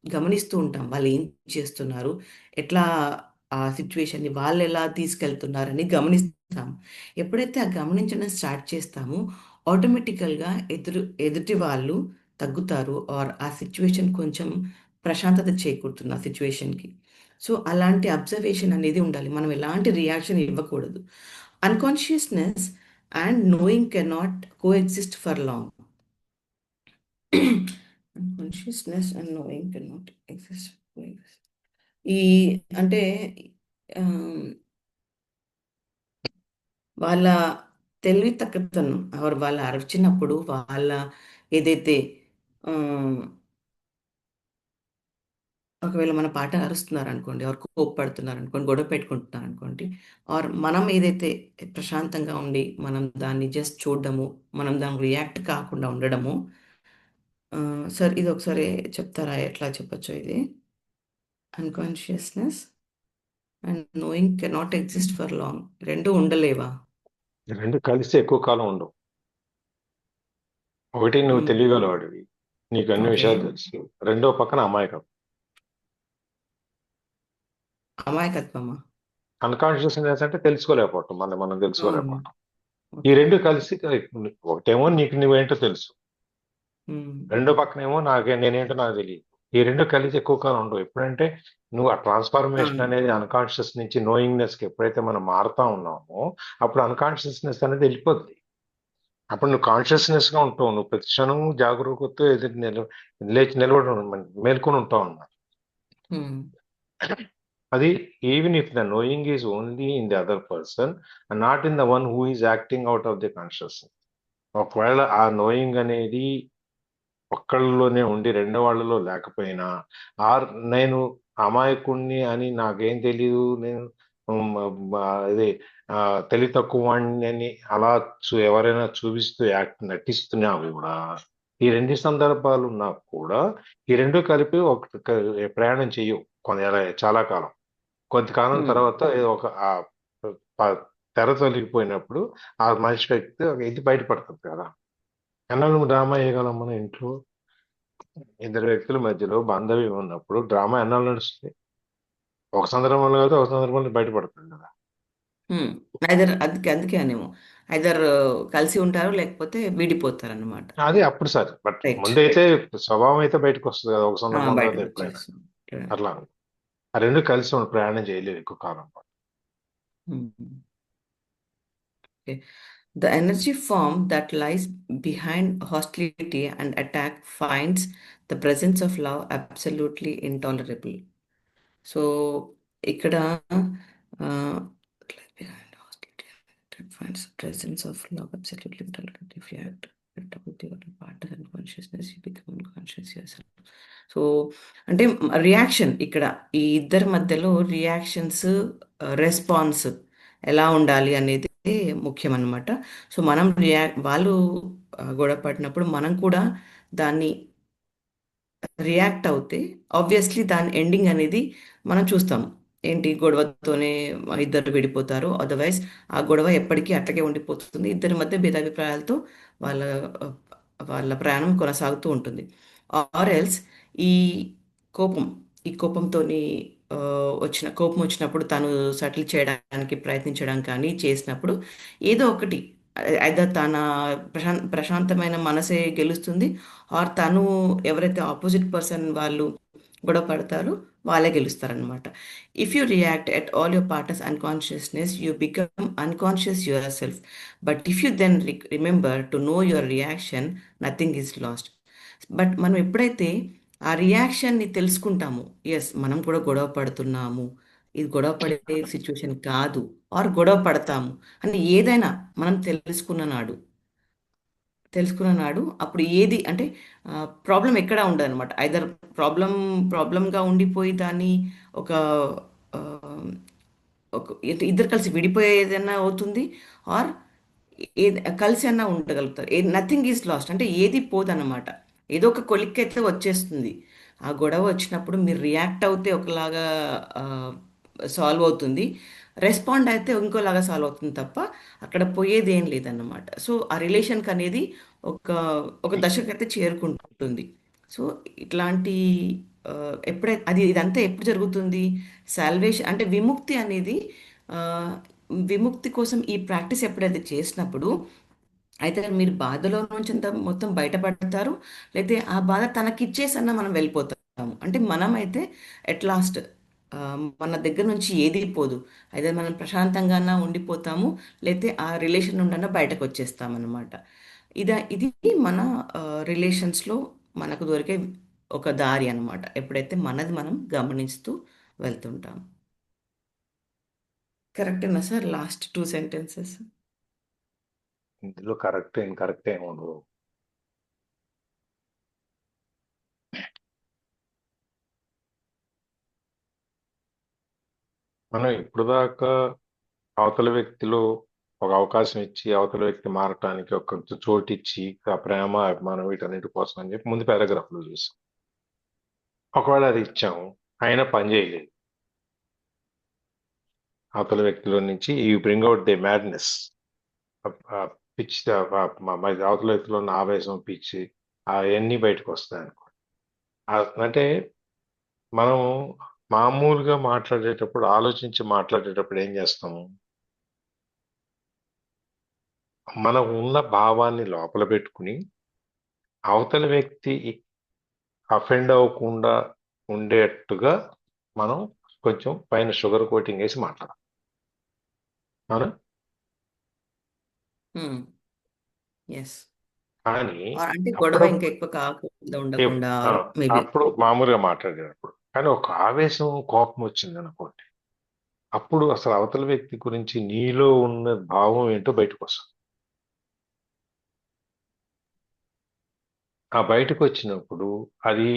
గమనిస్తూ ఉంటాం వాళ్ళు ఏం చేస్తున్నారు, ఎట్లా ఆ సిచ్యువేషన్ని వాళ్ళు ఎలా తీసుకెళ్తున్నారని గమనిస్తాం. ఎప్పుడైతే ఆ గమనించడం స్టార్ట్ చేస్తామో ఆటోమేటికల్గా ఎదుటి వాళ్ళు తగ్గుతారు, ఆర్ ఆ సిచ్యువేషన్ కొంచెం ప్రశాంతత చేకూరుతుంది ఆ సిచ్యువేషన్కి. సో అలాంటి అబ్జర్వేషన్ అనేది ఉండాలి. మనం ఎలాంటి రియాక్షన్ ఇవ్వకూడదు. Unconsciousness and knowing cannot co exist for long. Unconsciousness and knowing cannot exist. ఈ అంటే ఆ, వాళ్ళ తెలివి తక్కువతనం వాళ్ళు అరిచినప్పుడు వాళ్ళ ఏదైతే ఆ, ఒకవేళ మన పాట అరుస్తున్నారు అనుకోండి, ఆర్ కోప్పడుతున్నారు అనుకోండి, గొడవ పెట్టుకుంటున్నారు అనుకోండి, ఆర్ మనం ఏదైతే ప్రశాంతంగా ఉండి మనం దాన్ని జస్ట్ చూడడము, మనం దానికి రియాక్ట్ కాకుండా ఉండడము. సార్ ఇది ఒకసారి చెప్తారా ఎట్లా చెప్పొచ్చు ఇది? Unconsciousness and knowing cannot exist for long, రెండు ఉండలేవా? రెండు కలిసి ఎక్కువ కాలం ఉండవు. ఒకటి నువ్వు తెలియగలవాడివి, నీకు అన్ని ఓకే, విషయాలు తెలుసు. రెండో పక్కన అమాయకం. అమాయకత్వమా? అన్కాన్షియస్నెస్ అంటే తెలుసుకోలేకపోవటం, మనం అవును, తెలుసుకోలేకపోవటం. ఈ ఓకే. రెండు కలిసి ఒకటేమో నీకు నువ్వేంటో తెలుసు, ఉమ్, రెండో పక్కనేమో నేనేంటో నాకు తెలియదు. ఈ రెండు కలిసి ఎక్కువ కాలం ఉండవు. ఎప్పుడంటే నువ్వు ఆ ట్రాన్స్ఫర్మేషన్ అవును, అనేది అన్కాన్షియస్ నుంచి నోయింగ్నెస్ కి ఎప్పుడైతే మనం మారుతా ఉన్నామో అప్పుడు అన్కాన్షియస్నెస్ అనేది వెళ్ళిపోద్ది. అప్పుడు నువ్వు కాన్షియస్నెస్ గా ఉంటావు, నువ్వు ప్రతి క్షణం జాగరూకతతో ఎదురు లేచి నిలబడి మేల్కొని ఉంటావు అన్నమాట. ఉమ్, అది even if the knowing is only in the other person and not in the one who is acting out of the consciousness. ఒకవేళ ఆ నోయింగ్ అనేది ఒక్కళ్ళలోనే ఉండి రెండో వాళ్ళలో లేకపోయినా, ఆర్ నేను అమాయకుణ్ణి అని నాకేం తెలీదు, నేను ఇది తెలివి తక్కువ వాణ్ణి అని అలా ఎవరైనా చూపిస్తూ నటిస్తున్నా కూడా, ఈ రెండు సందర్భాలు ఉన్నా కూడా ఈ రెండు కలిపి ఒక ప్రయాణం చెయ్యవు చాలా కాలం. కొంతకాలం ఉమ్, తర్వాత ఏదో ఒక ప- తెర తొలగిపోయినప్పుడు ఆ మనిషి వ్యక్తి ఇది బయటపడుతుంది కదా. ఎన్నాళ్ళు నువ్వు డ్రామా వేయగలం మన ఇంట్లో? ఇద్దరు వ్యక్తుల మధ్యలో బాంధవ్యం ఉన్నప్పుడు డ్రామా ఎన్నాళ్ళు నడుస్తుంది? ఒక సందర్భంలో కాదు, ఒక సందర్భంలో బయటపడుతుంది కదా. ఉమ్. అందుకే అనేమో ఐదర్ కలిసి ఉంటారు లేకపోతే విడిపోతారు అన్నమాట. అది అప్పుడు సార్, బట్ రైట్, ముందైతే స్వభావం అయితే బయటకు వస్తుంది కదా ఒక సందర్భం బయటకు తర్వాత ఎప్పుడైనా. వచ్చేస్తాం. అట్లా ఆ రెండు కలిసి ప్రయాణం చేయలేరు ఎక్కువ కాలం పాటు. Okay. The energy form that lies behind hostility and attack finds the presence of love absolutely intolerable. So, ఇక్కడ behind hostility that finds the presence of love absolutely intolerable. If you act with your partner unconsciousness, you become unconscious yourself. So అంటే reaction ఇక్కడ ఈ ఇద్దరి మధ్యలో reactions, response ఎలా ఉండాలి అనేది ముఖ్యం అన్నమాట. సో మనం వాళ్ళు గొడవ పడినప్పుడు మనం కూడా దాన్ని రియాక్ట్ అవుతే ఆబ్వియస్లీ దాని ఎండింగ్ అనేది మనం చూస్తాం. ఏంటి, గొడవతోనే ఇద్దరు విడిపోతారు, అదర్వైజ్ ఆ గొడవ ఎప్పటికీ అట్లాగే ఉండిపోతుంది. ఇద్దరి మధ్య భేదాభిప్రాయాలతో వాళ్ళ వాళ్ళ ప్రయాణం కొనసాగుతూ ఉంటుంది. ఆర్ ఎల్స్ ఈ కోపం ఈ కోపంతోని కోపం వచ్చినప్పుడు తను సెటిల్ చేయడానికి ప్రయత్నించడం కానీ చేసినప్పుడు ఏదో ఒకటి అయితే తన ప్రశాంతమైన మనసే గెలుస్తుంది, ఆర్ తను ఎవరైతే ఆపోజిట్ పర్సన్ వాళ్ళు గొడవ పడతారో వాళ్ళే గెలుస్తారనమాట. If you react at all your partner's unconsciousness, you become unconscious yourself. But if you then remember to know your reaction, nothing is lost. But మనం ఎప్పుడైతే ఆ రియాక్షన్ని తెలుసుకుంటామో, ఎస్ మనం కూడా గొడవ పడుతున్నాము, ఇది గొడవ పడే సిచ్యువేషన్ కాదు, ఆర్ గొడవ పడతాము అని ఏదైనా మనం తెలుసుకున్న నాడు అప్పుడు ఏది అంటే ప్రాబ్లం ఎక్కడా ఉండదు అనమాట. ఐదర్ ప్రాబ్లంగా ఉండిపోయి దాన్ని ఒక ఆ, ఇద్దరు కలిసి విడిపోయేదన్నా అవుతుంది, ఆర్ కలిసి అన్నా ఉండగలుగుతారు. నథింగ్ ఈజ్ లాస్ట్ అంటే ఏది పోదన్నమాట. ఏదో ఒక కొలిక్ అయితే వచ్చేస్తుంది. ఆ గొడవ వచ్చినప్పుడు మీరు రియాక్ట్ అవుతే ఒకలాగా సాల్వ్ అవుతుంది, రెస్పాండ్ అయితే ఇంకోలాగా సాల్వ్ అవుతుంది తప్ప అక్కడ పోయేది ఏం లేదన్నమాట. సో ఆ రిలేషన్కి అనేది ఒక ఒక దశకైతే చేరుకుంటుంది. సో ఇట్లాంటి ఎప్పుడైతే ఇదంతా ఎప్పుడు జరుగుతుంది, సాల్వేషన్ అంటే విముక్తి అనేది ఆ, విముక్తి కోసం ఈ ప్రాక్టీస్ ఎప్పుడైతే చేసినప్పుడు అయితే మీరు బాధలో నుంచి అంతా మొత్తం బయటపడతారు, లేకపోతే ఆ బాధ తనకిచ్చేసన్నా మనం వెళ్ళిపోతాం అంటే మనమైతే ఎట్ లాస్ట్ మన దగ్గర నుంచి ఏది పోదు. అయితే మనం ప్రశాంతంగానా ఉండిపోతాము, లేతే ఆ రిలేషన్ నుండన్నా బయటకు వచ్చేస్తామన్నమాట. ఇది మన రిలేషన్స్లో మనకు దొరికే ఒక దారి అన్నమాట, ఎప్పుడైతే మనది మనం గమనిస్తూ వెళ్తుంటాం. కరెక్టేనా సార్ లాస్ట్ 2 సెంటెన్సెస్? ఇందులో కరెక్ట్ ఇన్కరెక్ట్ ఏమి ఉండదు. మనం ఇప్పుడు దాకా అవతల వ్యక్తిలో ఒక అవకాశం ఇచ్చి అవతల వ్యక్తి మారటానికి ఒక చోటు ఇచ్చి ఆ ప్రేమ అభిమానం వీటన్నిటి కోసం అని చెప్పి ముందు పారాగ్రాఫ్ లో చూసాం. ఒకవేళ అది ఇచ్చాము, అయినా పని చేయలేదు. అవతల వ్యక్తిలో నుంచి ఈ బ్రింగ్ అవుట్ ది మ్యాడ్నెస్, పిచ్చి, అవతల వ్యక్తిలో ఉన్న ఆవేశం, పిచ్చి, అవన్నీ బయటకు వస్తాయి అనుకో. అంటే మనం మామూలుగా మాట్లాడేటప్పుడు, ఆలోచించి మాట్లాడేటప్పుడు ఏం చేస్తాము, మనం ఉన్న భావాన్ని లోపల పెట్టుకుని అవతల వ్యక్తి అఫెండ్ అవ్వకుండా ఉండేట్టుగా మనం కొంచెం పైన షుగర్ కోటింగ్ వేసి మాట్లాడాలి. అవునా? ఎస్. కానీ అంటే గొడవ అప్పుడు ఇంకా ఎక్కువ కాకుండా ఉండకుండా మేబీ. అప్పుడు మామూలుగా మాట్లాడేటప్పుడు, కానీ ఒక ఆవేశం, కోపం వచ్చింది అనుకోండి, అప్పుడు అసలు అవతల వ్యక్తి గురించి నీలో ఉన్న భావం ఏంటో బయటకు వస్తుంది. ఆ బయటకు వచ్చినప్పుడు అది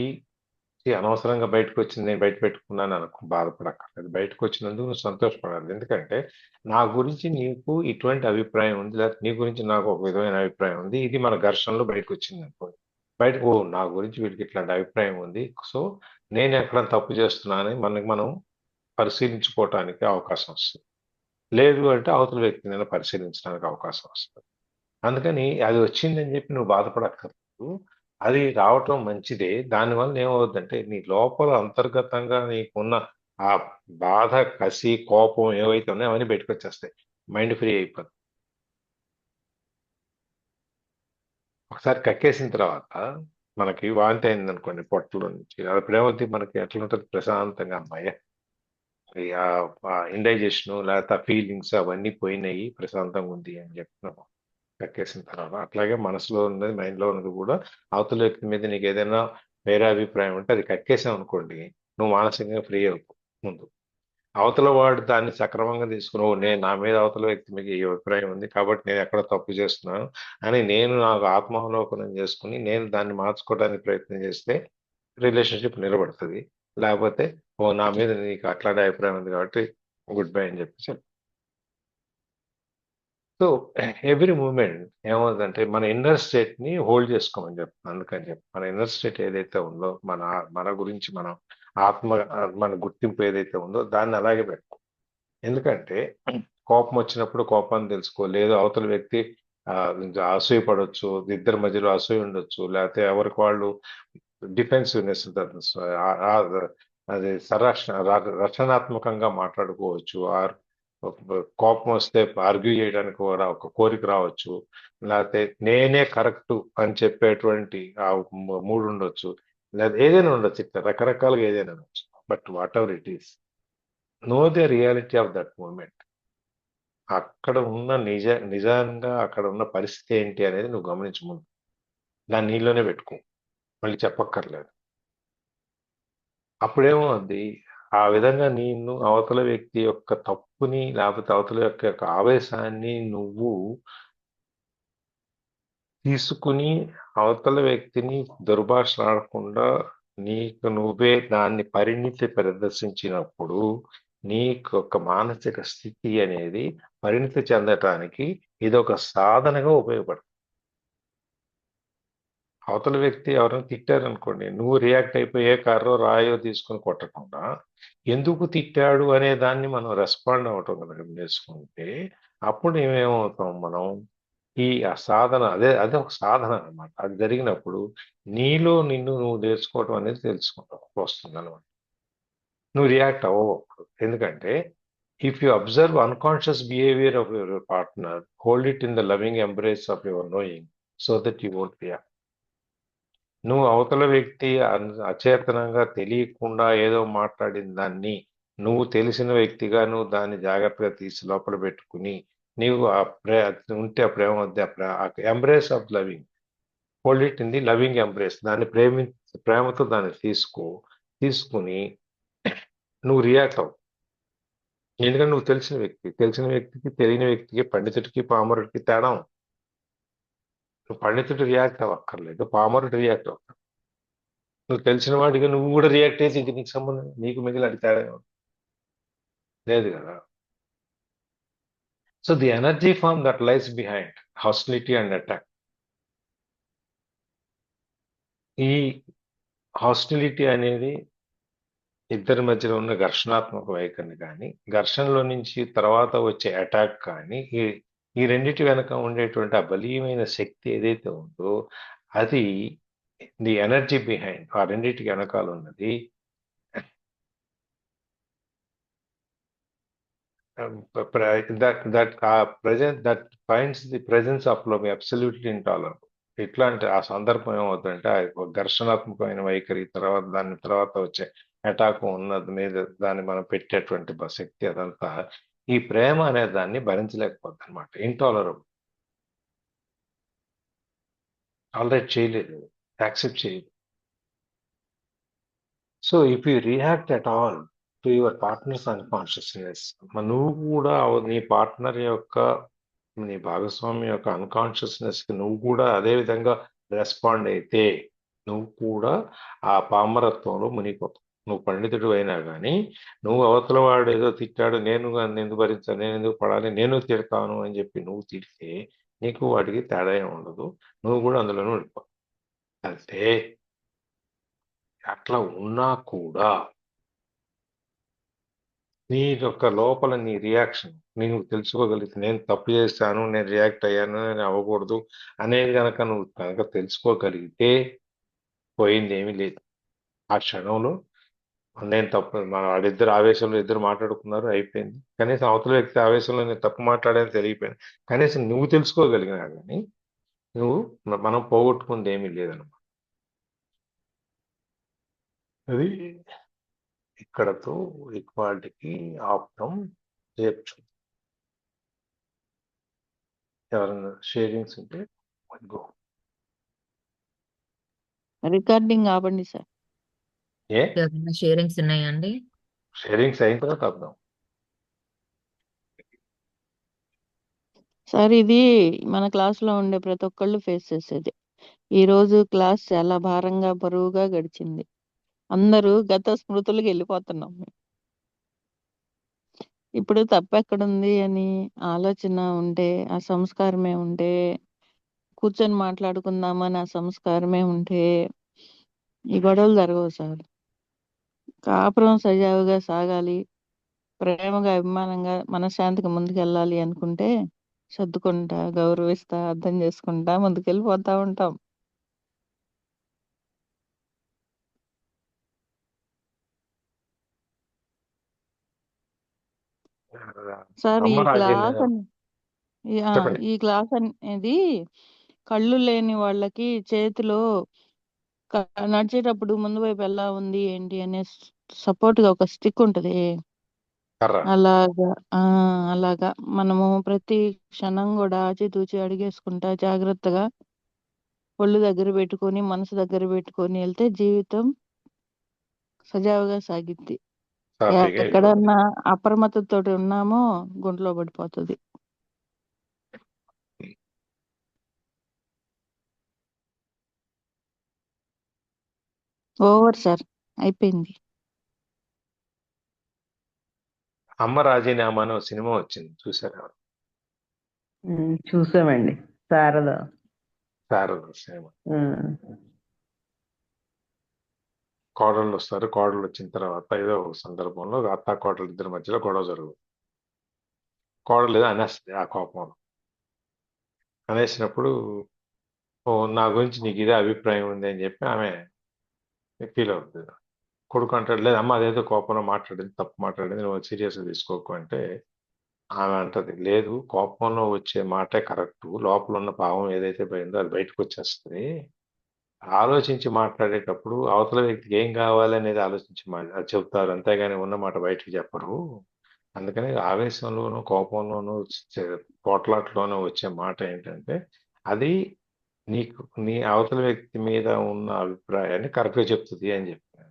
అనవసరంగా బయటకు వచ్చింది, నేను బయట పెట్టుకున్నాను అనుకో, బాధపడక్కర్లేదు. బయటకు వచ్చినందుకు నువ్వు సంతోషపడాలి. ఎందుకంటే నా గురించి నీకు ఇటువంటి అభిప్రాయం ఉంది, లేకపోతే నీ గురించి నాకు ఒక విధమైన అభిప్రాయం ఉంది, ఇది మన ఘర్షణలో బయటకు వచ్చింది అనుకో, బయటకు నా గురించి వీడికి ఇట్లాంటి అభిప్రాయం ఉంది, సో నేను ఎక్కడ తప్పు చేస్తున్నానని మనం పరిశీలించుకోవటానికి అవకాశం వస్తుంది. లేదు అంటే అవతల వ్యక్తి నేను పరిశీలించడానికి అవకాశం వస్తుంది. అందుకని అది వచ్చిందని చెప్పి నువ్వు బాధపడక్కర్లేదు. అది రావటం మంచిదే. దానివల్ల ఏమవుతుందంటే నీ లోపల అంతర్గతంగా నీకున్న ఆ బాధ, కసి, కోపం ఏవైతే ఉన్నాయో అవన్నీ బయటకు వచ్చేస్తాయి. మైండ్ ఫ్రీ అయిపోతుంది. ఒకసారి కక్కేసిన తర్వాత మనకి వాంతి అయింది అనుకోండి పొట్టలో నుంచి, అప్పుడు ఏమవుతుంది, మనకి ఎట్లా ఉంటుంది, ప్రశాంతంగా అమ్మాయి ఇండైజెషన్ లేకపోతే ఫీలింగ్స్ అవన్నీ పోయినాయి, ప్రశాంతంగా ఉంది అని చెప్తున్నాము కక్కేసిన తర్వాత. అట్లాగే మనసులో ఉన్నది, మైండ్లో ఉన్నది కూడా అవతల వ్యక్తి మీద నీకు ఏదైనా వేరే అభిప్రాయం ఉంటే అది కక్కేసాం అనుకోండి, నువ్వు మానసికంగా ఫ్రీ అవుతావు. ముందు అవతల వాడు దాన్ని సక్రమంగా తీసుకుని, నేను నా మీద అవతల వ్యక్తి మీకు ఈ అభిప్రాయం ఉంది కాబట్టి నేను ఎక్కడ తప్పు చేస్తున్నాను అని నేను నాకు ఆత్మావలోకనం చేసుకుని నేను దాన్ని మార్చుకోవడానికి ప్రయత్నం చేస్తే రిలేషన్షిప్ నిలబడుతుంది. లేకపోతే నా మీద నీకు అట్లాంటి అభిప్రాయం ఉంది కాబట్టి గుడ్ బై అని చెప్పేసి. సో ఎవ్రీ మూమెంట్ ఏమవుతుందంటే మన ఇన్నర్ స్టేట్ ని హోల్డ్ చేసుకోమని చెప్తాను. అందుకని చెప్పి మన ఇన్నర్ స్టేట్ ఏదైతే ఉందో, మన గురించి మనం ఆత్మ, మన గుర్తింపు ఏదైతే ఉందో దాన్ని అలాగే పెట్టుకో. ఎందుకంటే కోపం వచ్చినప్పుడు కోపాన్ని తెలుసుకో. లేదు అవతల వ్యక్తి అసూయపడవచ్చు, ఇద్దరి మధ్యలో అసూయ ఉండొచ్చు, లేకపోతే ఎవరికి వాళ్ళు డిఫెన్సివ్నెస్, అది రక్షణాత్మకంగా మాట్లాడుకోవచ్చు. కోపం వస్తే ఆర్గ్యూ చేయడానికి కూడా ఒక కోరిక రావచ్చు, లేకపోతే నేనే కరెక్ట్ అని చెప్పేటువంటి ఆ మూడు ఉండొచ్చు, లేదా ఏదైనా ఉండొచ్చు. ఇట్లా రకరకాలుగా ఏదైనా ఉండొచ్చు. But whatever it is, know the reality of that moment. అక్కడ ఉన్న నిజంగా అక్కడ ఉన్న పరిస్థితి ఏంటి అనేది నువ్వు గమనించు. ముందు దాన్ని నీలోనే పెట్టుకో, మళ్ళీ చెప్పక్కర్లేదు. అప్పుడేమవుద్ది, ఆ విధంగా నేను అవతల వ్యక్తి యొక్క తప్పుని లేకపోతే అవతల యొక్క ఆవేశాన్ని నువ్వు తీసుకుని అవతల వ్యక్తిని దుర్భాషలాడకుండా నీకు నువ్వే దాన్ని పరిణితి ప్రదర్శించినప్పుడు నీకు ఒక మానసిక స్థితి అనేది పరిణితి చెందటానికి ఇది ఒక సాధనగా ఉపయోగపడుతుంది. అవతల వ్యక్తి ఎవరైనా తిట్టారనుకోండి, నువ్వు రియాక్ట్ అయిపోయే కర్రో రాయో తీసుకొని కొట్టకుండా ఎందుకు తిట్టాడు అనే దాన్ని మనం రెస్పాండ్ అవటం కనుక నేర్చుకుంటే అప్పుడు ఏమేమవుతాం, మనం ఈ సాధన అదే ఒక సాధన అనమాట. అది జరిగినప్పుడు నీలో నిన్ను నువ్వు నేర్చుకోవటం అనేది వస్తుంది అనమాట. నువ్వు రియాక్ట్ అవ్వవు. ఎందుకంటే if you observe unconscious behaviour of your partner, hold it in the loving embrace of your knowing, so that you won't react. నువ్వు అవతల వ్యక్తి అచేతనంగా తెలియకుండా ఏదో మాట్లాడిన దాన్ని నువ్వు తెలిసిన వ్యక్తిగా నువ్వు దాన్ని జాగ్రత్తగా తీసి లోపల పెట్టుకుని నీవు ఉంటే ఆ ప్రేమ వద్ద embrace of loving, hold it in the loving embrace, దాన్ని ప్రేమతో దాన్ని తీసుకుని నువ్వు రియాక్ట్ అవ్వు. ఎందుకంటే నువ్వు తెలిసిన వ్యక్తికి తెలియని వ్యక్తికి, పండితుడికి పామరుడికి తేడా ఉంది. నువ్వు పండితుడు రియాక్ట్ అవ్వక్కర్లేదు, పామరుడు రియాక్ట్ అవ్వక్కర్లేదు. నువ్వు తెలిసిన వాడిగా నువ్వు కూడా రియాక్ట్ అయితే ఇది నీకు సంబంధం, నీకు మిగిలిన తేడా లేదు కదా. So the energy form that lies behind hostility and attack, ఈ హాస్టిలిటీ అనేది ఇద్దరి మధ్యలో ఉన్న ఘర్షణాత్మక వైఖరిని కానీ, ఘర్షణలో నుంచి తర్వాత వచ్చే అటాక్ కానీ, ఈ రెండిటి వెనక ఉండేటువంటి ఆ బలీయమైన శక్తి ఏదైతే ఉందో అది ది ఎనర్జీ బిహైండ్, ఆ రెండింటికి వెనకాల ఉన్నది that finds the presence of love absolutely intolerable. ఎట్లా అంటే ఆ సందర్భం ఏమవుతుందంటే ఆ ఘర్షణాత్మకమైన వైఖరి దాని తర్వాత వచ్చే అటాక్ ఉన్నది మీద దాన్ని మనం పెట్టేటువంటి శక్తి అదంతా ఈ ప్రేమ అనే దాన్ని భరించలేకపోతుంది అనమాట. ఇంటాలరబుల్, టాలరేట్ చేయలేదు, యాక్సెప్ట్ చేయలేదు. So if you react at all to your partner's unconsciousness, నువ్వు కూడా నీ పార్ట్నర్ యొక్క, నీ భాగస్వామి యొక్క అన్కాన్షియస్నెస్ కి నువ్వు కూడా అదే విధంగా రెస్పాండ్ అయితే నువ్వు కూడా ఆ పామరత్వంలో మునిగిపోతావు. నువ్వు పండితుడు అయినా కానీ నువ్వు అవతల వాడు ఏదో తిట్టాడు, నేను ఎందుకు భరించాను, నేను ఎందుకు పడాలి, నేను తిడతాను అని చెప్పి నువ్వు తిడితే నీకు వాడికి తేడా ఏమి ఉండదు, నువ్వు కూడా అందులోనే ఉండిపోతావు. అంటే అట్లా ఉన్నా కూడా నీ యొక్క లోపల నీ రియాక్షన్ నేను తెలుసుకోగలిగితే, నేను తప్పు చేస్తాను, నేను రియాక్ట్ అయ్యాను, నేను అవ్వకూడదు అనేది కనుక నువ్వు కనుక తెలుసుకోగలిగితే పోయింది ఏమీ లేదు. ఆ క్షణంలో నేను తప్పు, మన వాడిద్దరు ఆవేశంలో ఇద్దరు మాట్లాడుకున్నారు, అయిపోయింది. కనీసం అవతల వ్యక్తి ఆవేశంలో నేను తప్పు మాట్లాడేది తెలియపోయింది. కనీసం నువ్వు తెలుసుకోగలిగినా కానీ మనం పోగొట్టుకుంది ఏమీ లేదన్నమాట. అది ఇక్కడతో ఈక్వాలిటీకి ఆప్తం రేపు ఎవరైనా షేరింగ్స్ ఉంటే గో. రికార్డింగ్ ఆపండి సార్. ఏ ఏమైనా షేరింగ్స్ ఉన్నాయండి? షేరింగ్స్ అయిన తర్వాత ఆపుదాం. సార్ ఇది మన క్లాస్లో ఉండే ప్రతి ఒక్కళ్ళు ఫేస్ చేసేది. ఈ రోజు క్లాస్ చాలా భారంగా బరువుగా గడిచింది. అందరూ గత స్మృతులకు వెళ్ళిపోతున్నాం. ఇప్పుడు తప్పెక్కడుంది అని ఆలోచన ఉంటే, ఆ సంస్కారమే ఉంటే, కూర్చొని మాట్లాడుకుందామని ఆ సంస్కారమే ఉంటే ఈ గొడవలు జరగవు సార్. కాపురం సజావుగా సాగాలి, ప్రేమగా అభిమానంగా మనశ్శాంతిగా ముందుకెళ్ళాలి అనుకుంటే సర్దుకుంటా, గౌరవిస్తా, అర్థం చేసుకుంటా ముందుకెళ్ళిపోతా ఉంటాం. సార్ అమ్మ రాజేంద్ర చెప్పండి. ఈ క్లాస్ అనేది కళ్ళు లేని వాళ్ళకి చేతిలో నడిచేటప్పుడు ముందు వైపు ఎలా ఉంది ఏంటి అనే సపోర్ట్ గా ఒక స్టిక్ ఉంటది. కర్ర అలాగా మనము ప్రతి క్షణం కూడా ఆచితూచి అడిగేసుకుంటా జాగ్రత్తగా ఒళ్ళు దగ్గర పెట్టుకొని మనసు దగ్గర పెట్టుకొని వెళ్తే జీవితం సజావుగా సాగిద్ది. సాఫీగా ఎక్కడన్నా అప్రమత్తతో ఉన్నామో గుంట్లో పడిపోతుంది. ఓవర్ సార్, అయిపోయింది. అమ్మ రాజీనామా అనే సినిమా వచ్చింది, చూసారా? చూసామండి. శారద సినిమా. కోడళ్ళు వస్తారు, కోడళ్ళు వచ్చిన తర్వాత ఏదో ఒక సందర్భంలో అత్త కోడలు ఇద్దరి మధ్యలో గొడవ జరుగుతుంది. కోడలు ఏదో అనేస్తుంది ఆ కోపంలో. అనేసినప్పుడు నా గురించి నీకు ఇదే అభిప్రాయం ఉంది అని చెప్పి ఆమె ఫీల్ అవుతుంది. కొడుకు అంటాడు, లేదు అమ్మ అదేదో కోపంలో మాట్లాడింది, తప్పు మాట్లాడింది, నువ్వు సీరియస్గా తీసుకోకు అంటే ఆమె అంటది, లేదు కోపంలో వచ్చే మాటే కరెక్ట్, లోపల ఉన్న భావం ఏదైతే పోయిందో అది బయటకు వచ్చేస్తుంది, ఆలోచించి మాట్లాడేటప్పుడు అవతల వ్యక్తికి ఏం కావాలి అనేది ఆలోచించి అది చెప్తారు, అంతేగాని ఉన్న మాట బయటికి చెప్పరు. అందుకని ఆవేశంలోనూ కోపంలోనూ పోట్లాట్లోనూ వచ్చే మాట ఏంటంటే అది నీకు నీ అవతల వ్యక్తి మీద ఉన్న అభిప్రాయాన్ని కరెక్ట్గా చెప్తుంది అని చెప్పాను.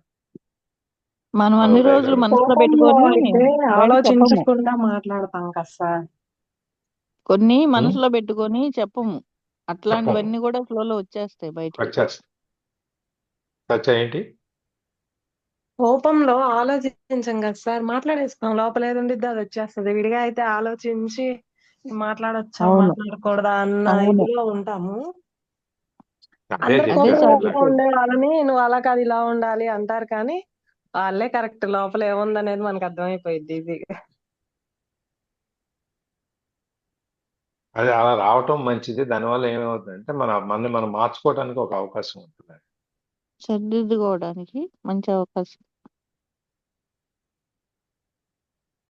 మనం అదొక అన్ని రోజులు డైలాగ్. మనసులో కోపంలో పెట్టుకొని అయితే బయట చెప్పము. ఆలోచించకుండా మాట్లాడతాం కదా సార్. కొన్ని ఉం? మనసులో పెట్టుకొని చెప్పము. చెప్పము. అట్లాంటివన్నీ కూడా ఫ్లోలో వచ్చేస్తాయి బయటికి. వచ్చేస్తా సత్య ఏంటి? కోపంలో ఆలోచించం కదా సార్, మాట్లాడేస్తాం. లోపల ఏది ఉండిద్దో అది వచ్చేస్తది. విడిగా అయితే ఆలోచించి మాట్లాడొచ్చా అవును మాట్లాడకూడదా అన్న అవును ఇదిలో ఉంటాము. అదే అందరు అదే చెప్పాను కోపంగా ఇందాక. సార్ ఉండే వాళ్ళని నువ్వు అలా కాదు ఇలా ఉండాలి అంటారు, కానీ వాళ్ళే కరెక్ట్. లోపల ఏముందనేది మనకు అర్థమైపోయింది ఈజీగా. అది అలా రావటం మంచిది. దానివల్ల ఏమవుతుందంటే మనం మార్చుకోవడానికి ఒక అవకాశం ఉంటుంది. సర్దిద్దుకోవడానికి మంచి అవకాశం.